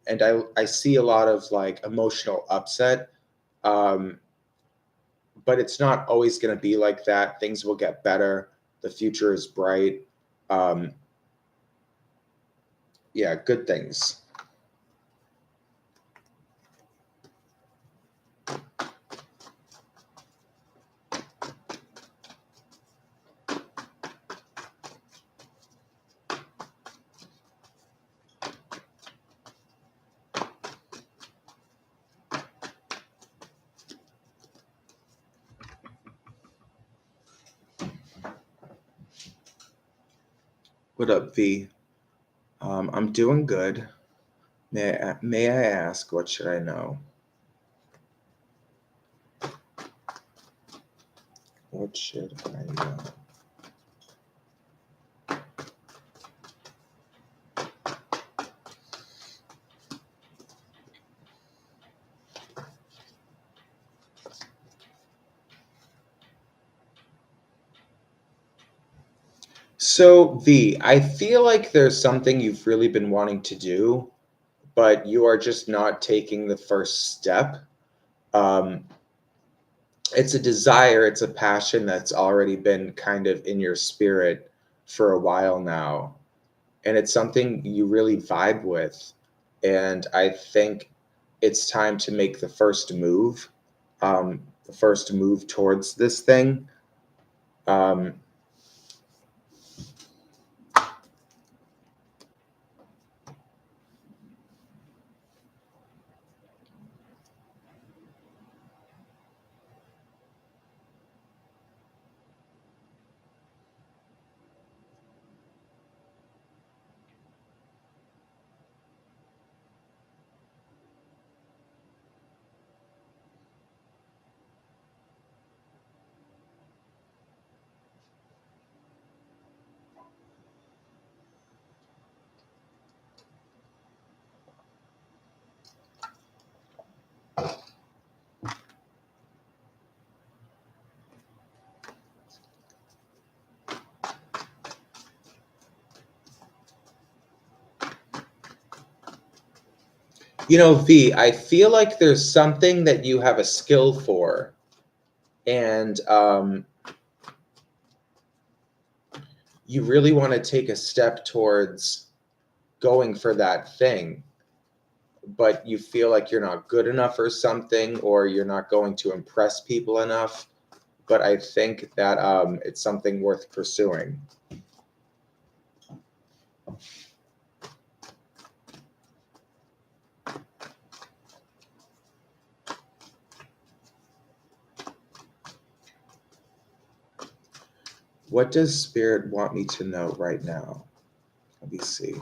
and I see a lot of like emotional upset. Um, but it's not always going to be like that. Things will get better. The future is bright. Um, yeah, good things. What up, V? I'm doing good. May I ask, what should I know? What should I know? So, V, I feel like there's something you've really been wanting to do, but you are just not taking the first step. Um, it's a desire, it's a passion that's already been kind of in your spirit for a while now. And it's something you really vibe with. And I think it's time to make the first move towards this thing. You know, V, I feel like there's something that you have a skill for, and you really want to take a step towards going for that thing, but you feel like you're not good enough or something, or you're not going to impress people enough. But I think that it's something worth pursuing. What does Spirit want me to know right now? Let me see.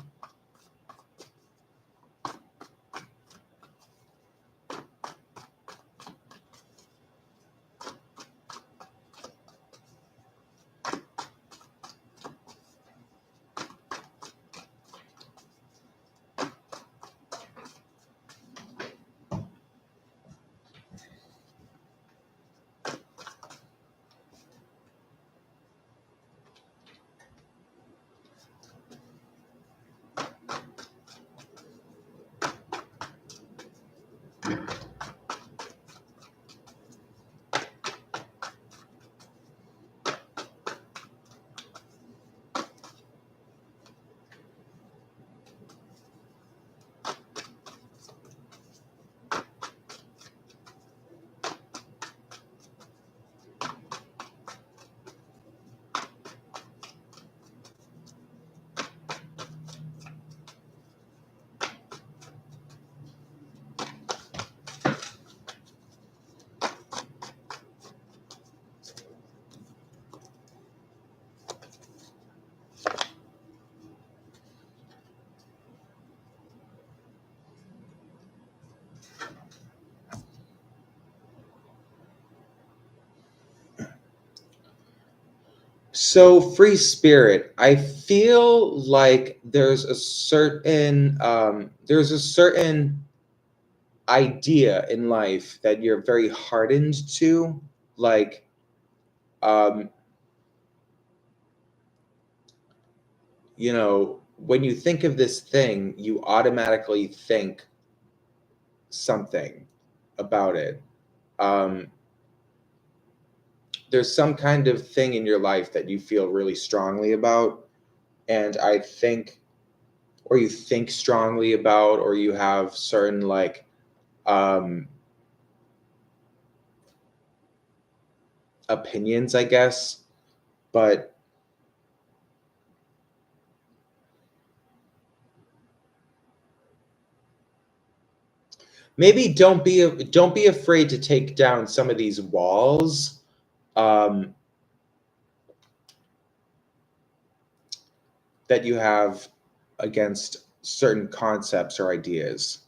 So, free spirit, I feel like there's a certain idea in life that you're very hardened to, like um, you know, when you think of this thing, you automatically think something about it. Um, there's some kind of thing in your life that you feel really strongly about, and I think, or you think strongly about, or you have certain like um, opinions, I guess. But maybe don't be afraid to take down some of these walls um, that you have against certain concepts or ideas.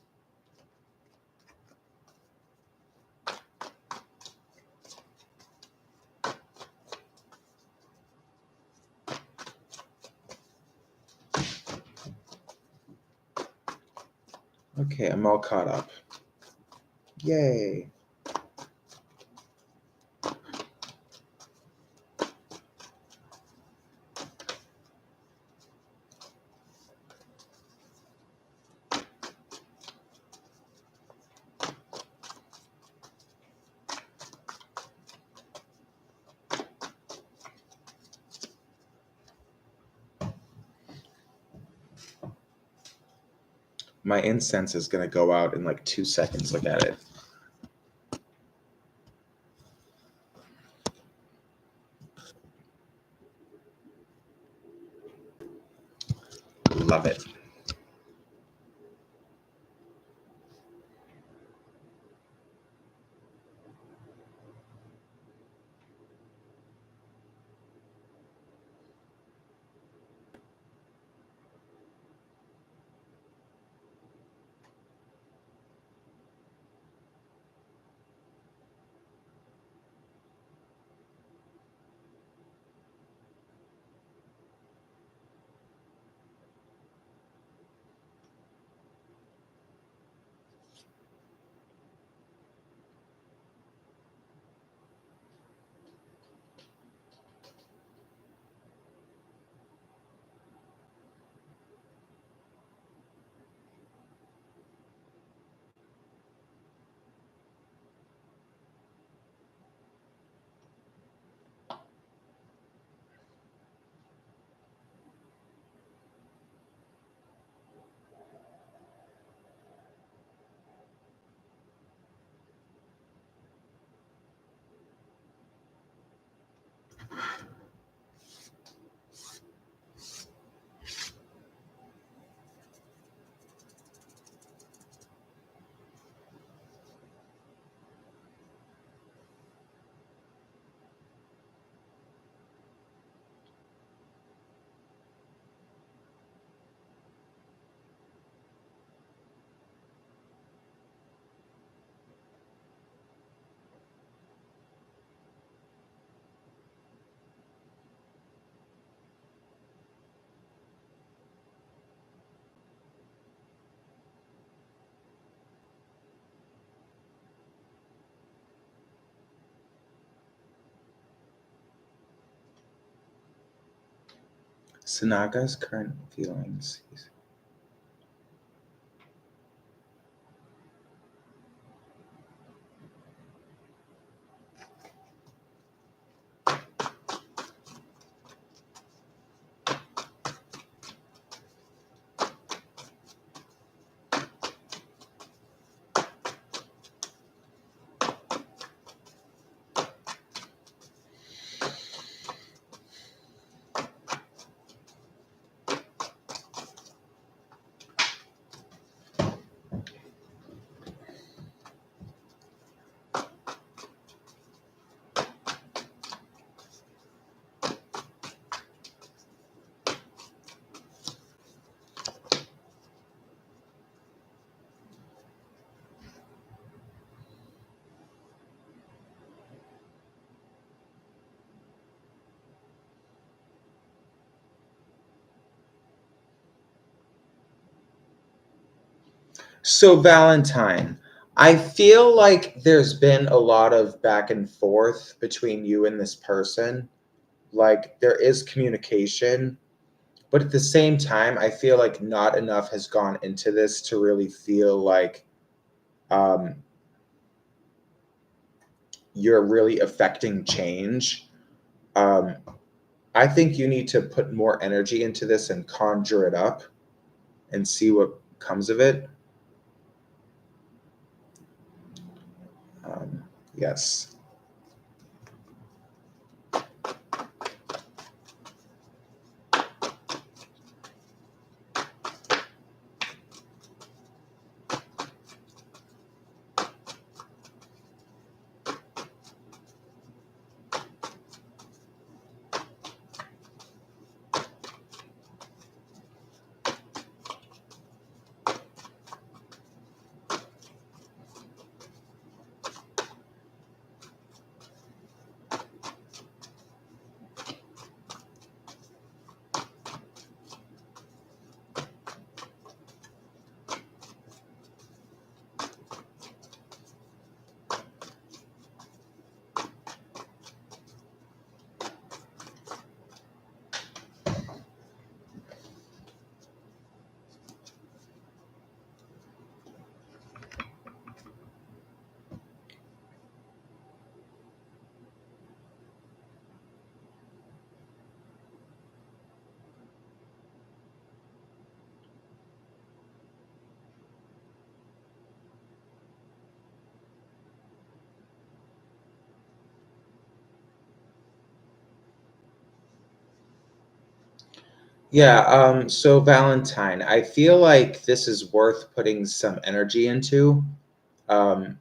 Okay, I'm all caught up. Yay. My incense is going to go out in like 2 seconds. Look at it. Love it. Sanaga's current feelings. So, Valentine, I feel like there's been a lot of back and forth between you and this person. Like, there is communication, but at the same time, I feel like not enough has gone into this to really feel like um, you're really affecting change. Um, I think you need to put more energy into this and conjure it up and see what comes of it. Um, yes. Yeah, so Valentine, I feel like this is worth putting some energy into. Um,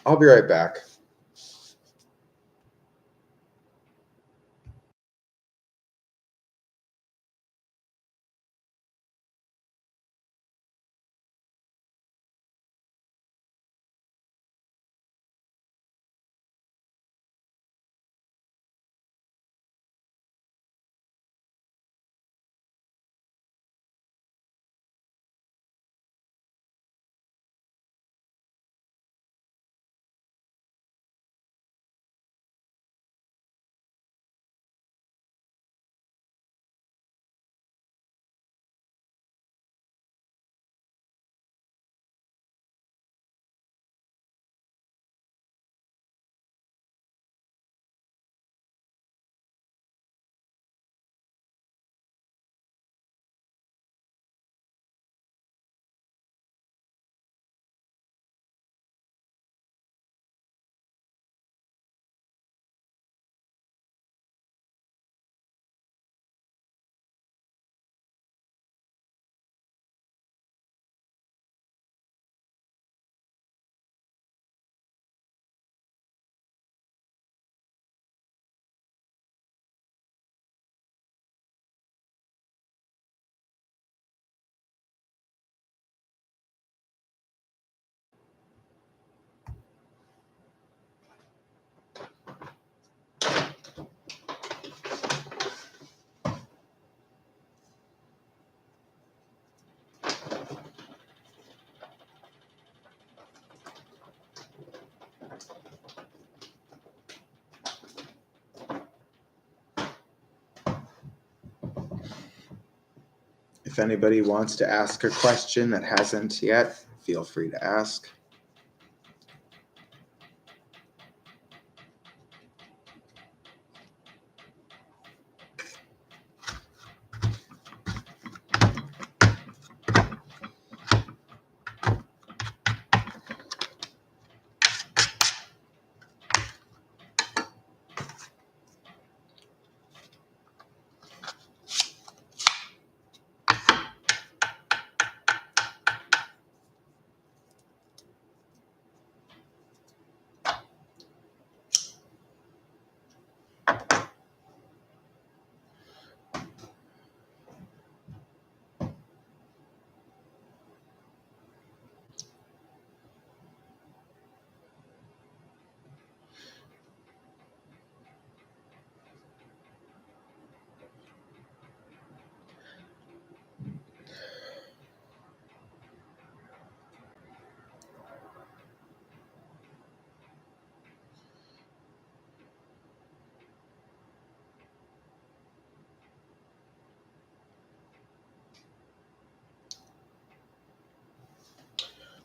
I'll be right back. If anybody wants to ask a question that hasn't yet, feel free to ask.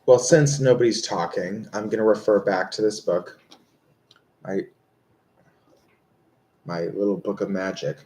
Well, since nobody's talking, I'm going to refer back to this book, my my little book of magic.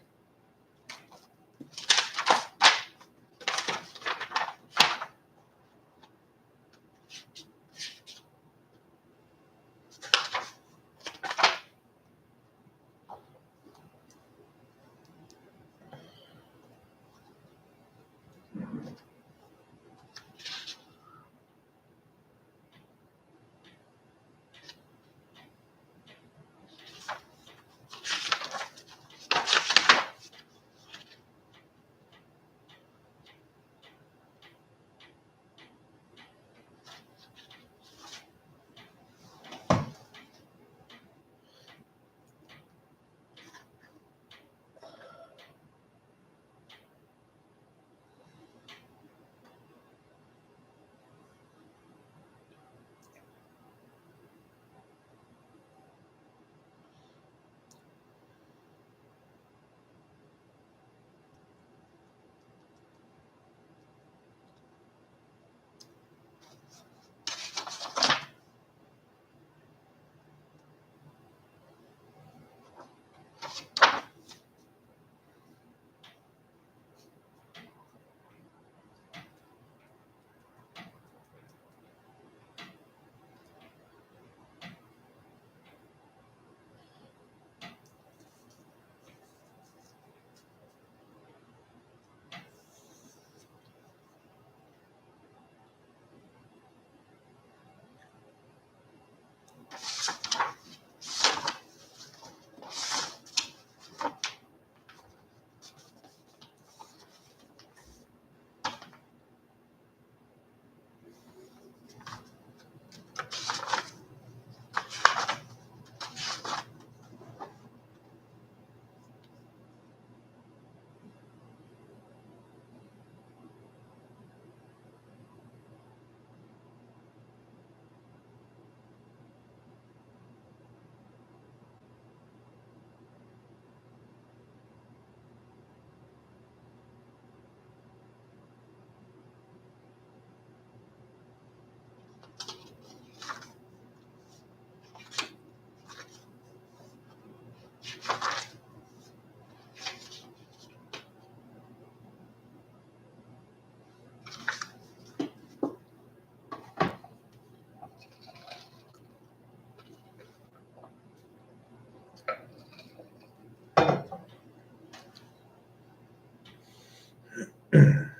I'm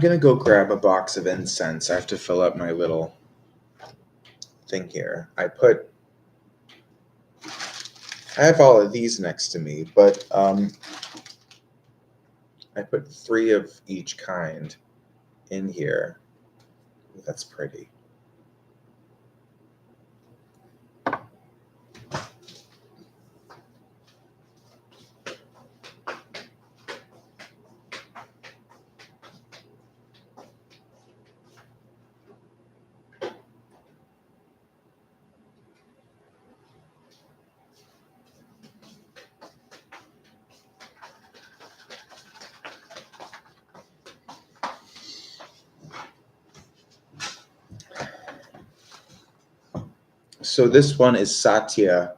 gonna go grab a box of incense. I have to fill up my little thing here. I have all of these next to me, but I put 3 of each kind in here. Ooh, that's pretty. So this one is Satya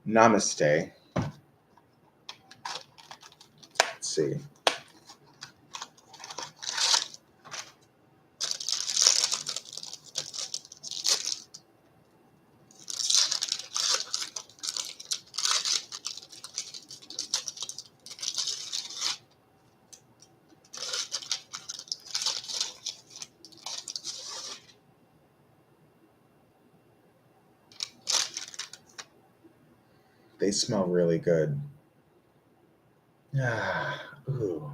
Namaste. Let's see. They smell really good. Ah, ooh.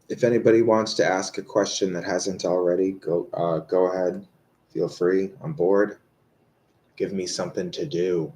If anybody wants to ask a question that hasn't already, go ahead. Feel free. I'm bored. Give me something to do.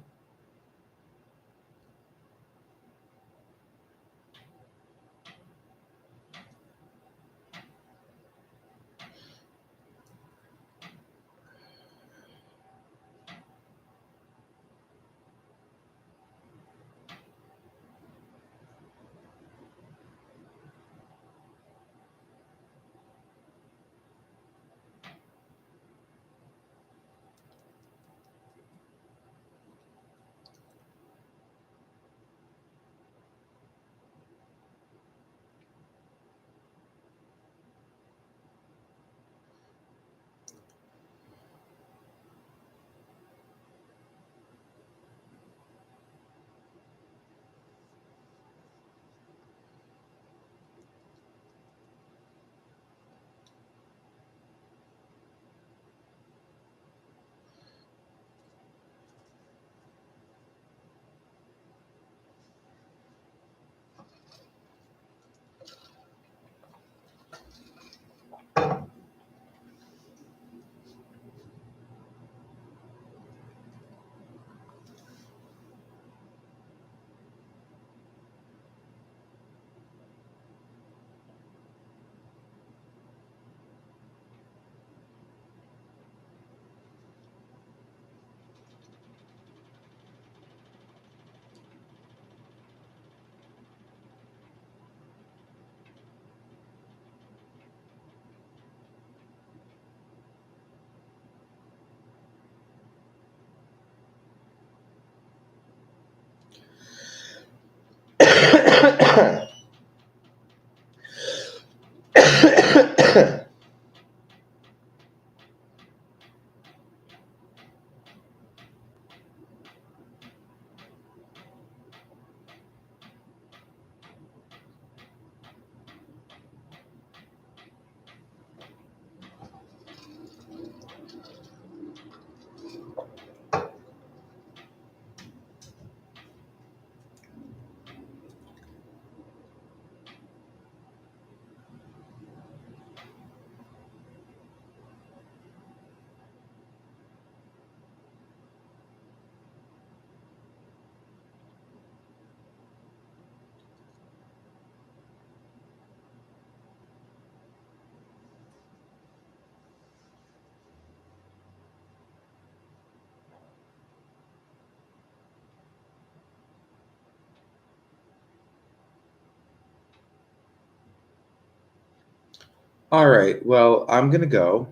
All right. Well, I'm gonna go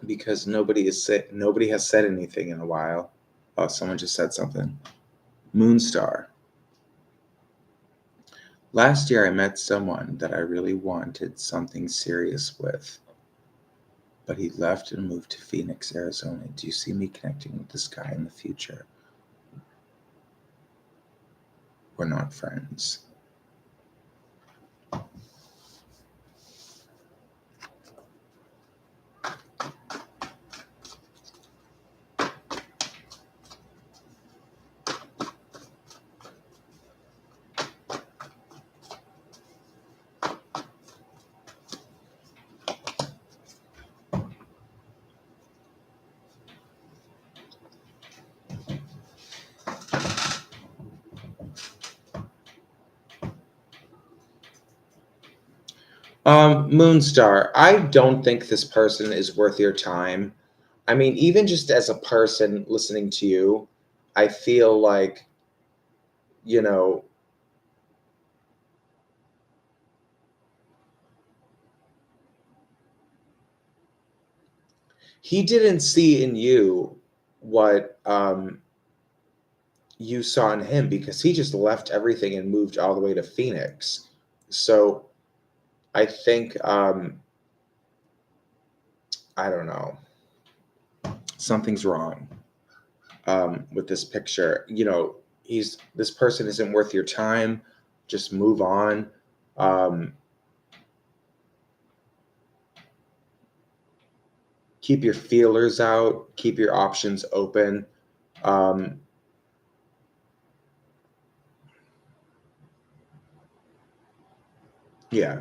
because nobody has said anything in a while. Oh, someone just said something. Moonstar. Last year I met someone that I really wanted something serious with, but he left and moved to Phoenix, Arizona. Do you see me connecting with this guy in the future? We're not friends. Moonstar, I don't think this person is worth your time. I mean, even just as a person listening to you, I feel like, you know, he didn't see in you what you saw in him because he just left everything and moved all the way to Phoenix. So I think, I don't know, something's wrong with this picture. This person isn't worth your time. Just move on. Um, keep your feelers out. Keep your options open. Um, yeah.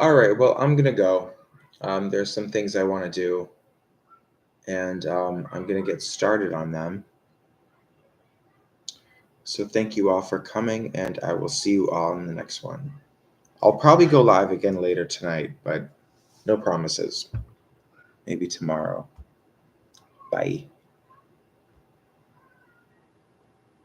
All right, well, I'm gonna go. There's some things I want to do, and I'm gonna get started on them. So thank you all for coming, and I will see you all in the next one. I'll probably go live again later tonight, but no promises. Maybe tomorrow. Bye.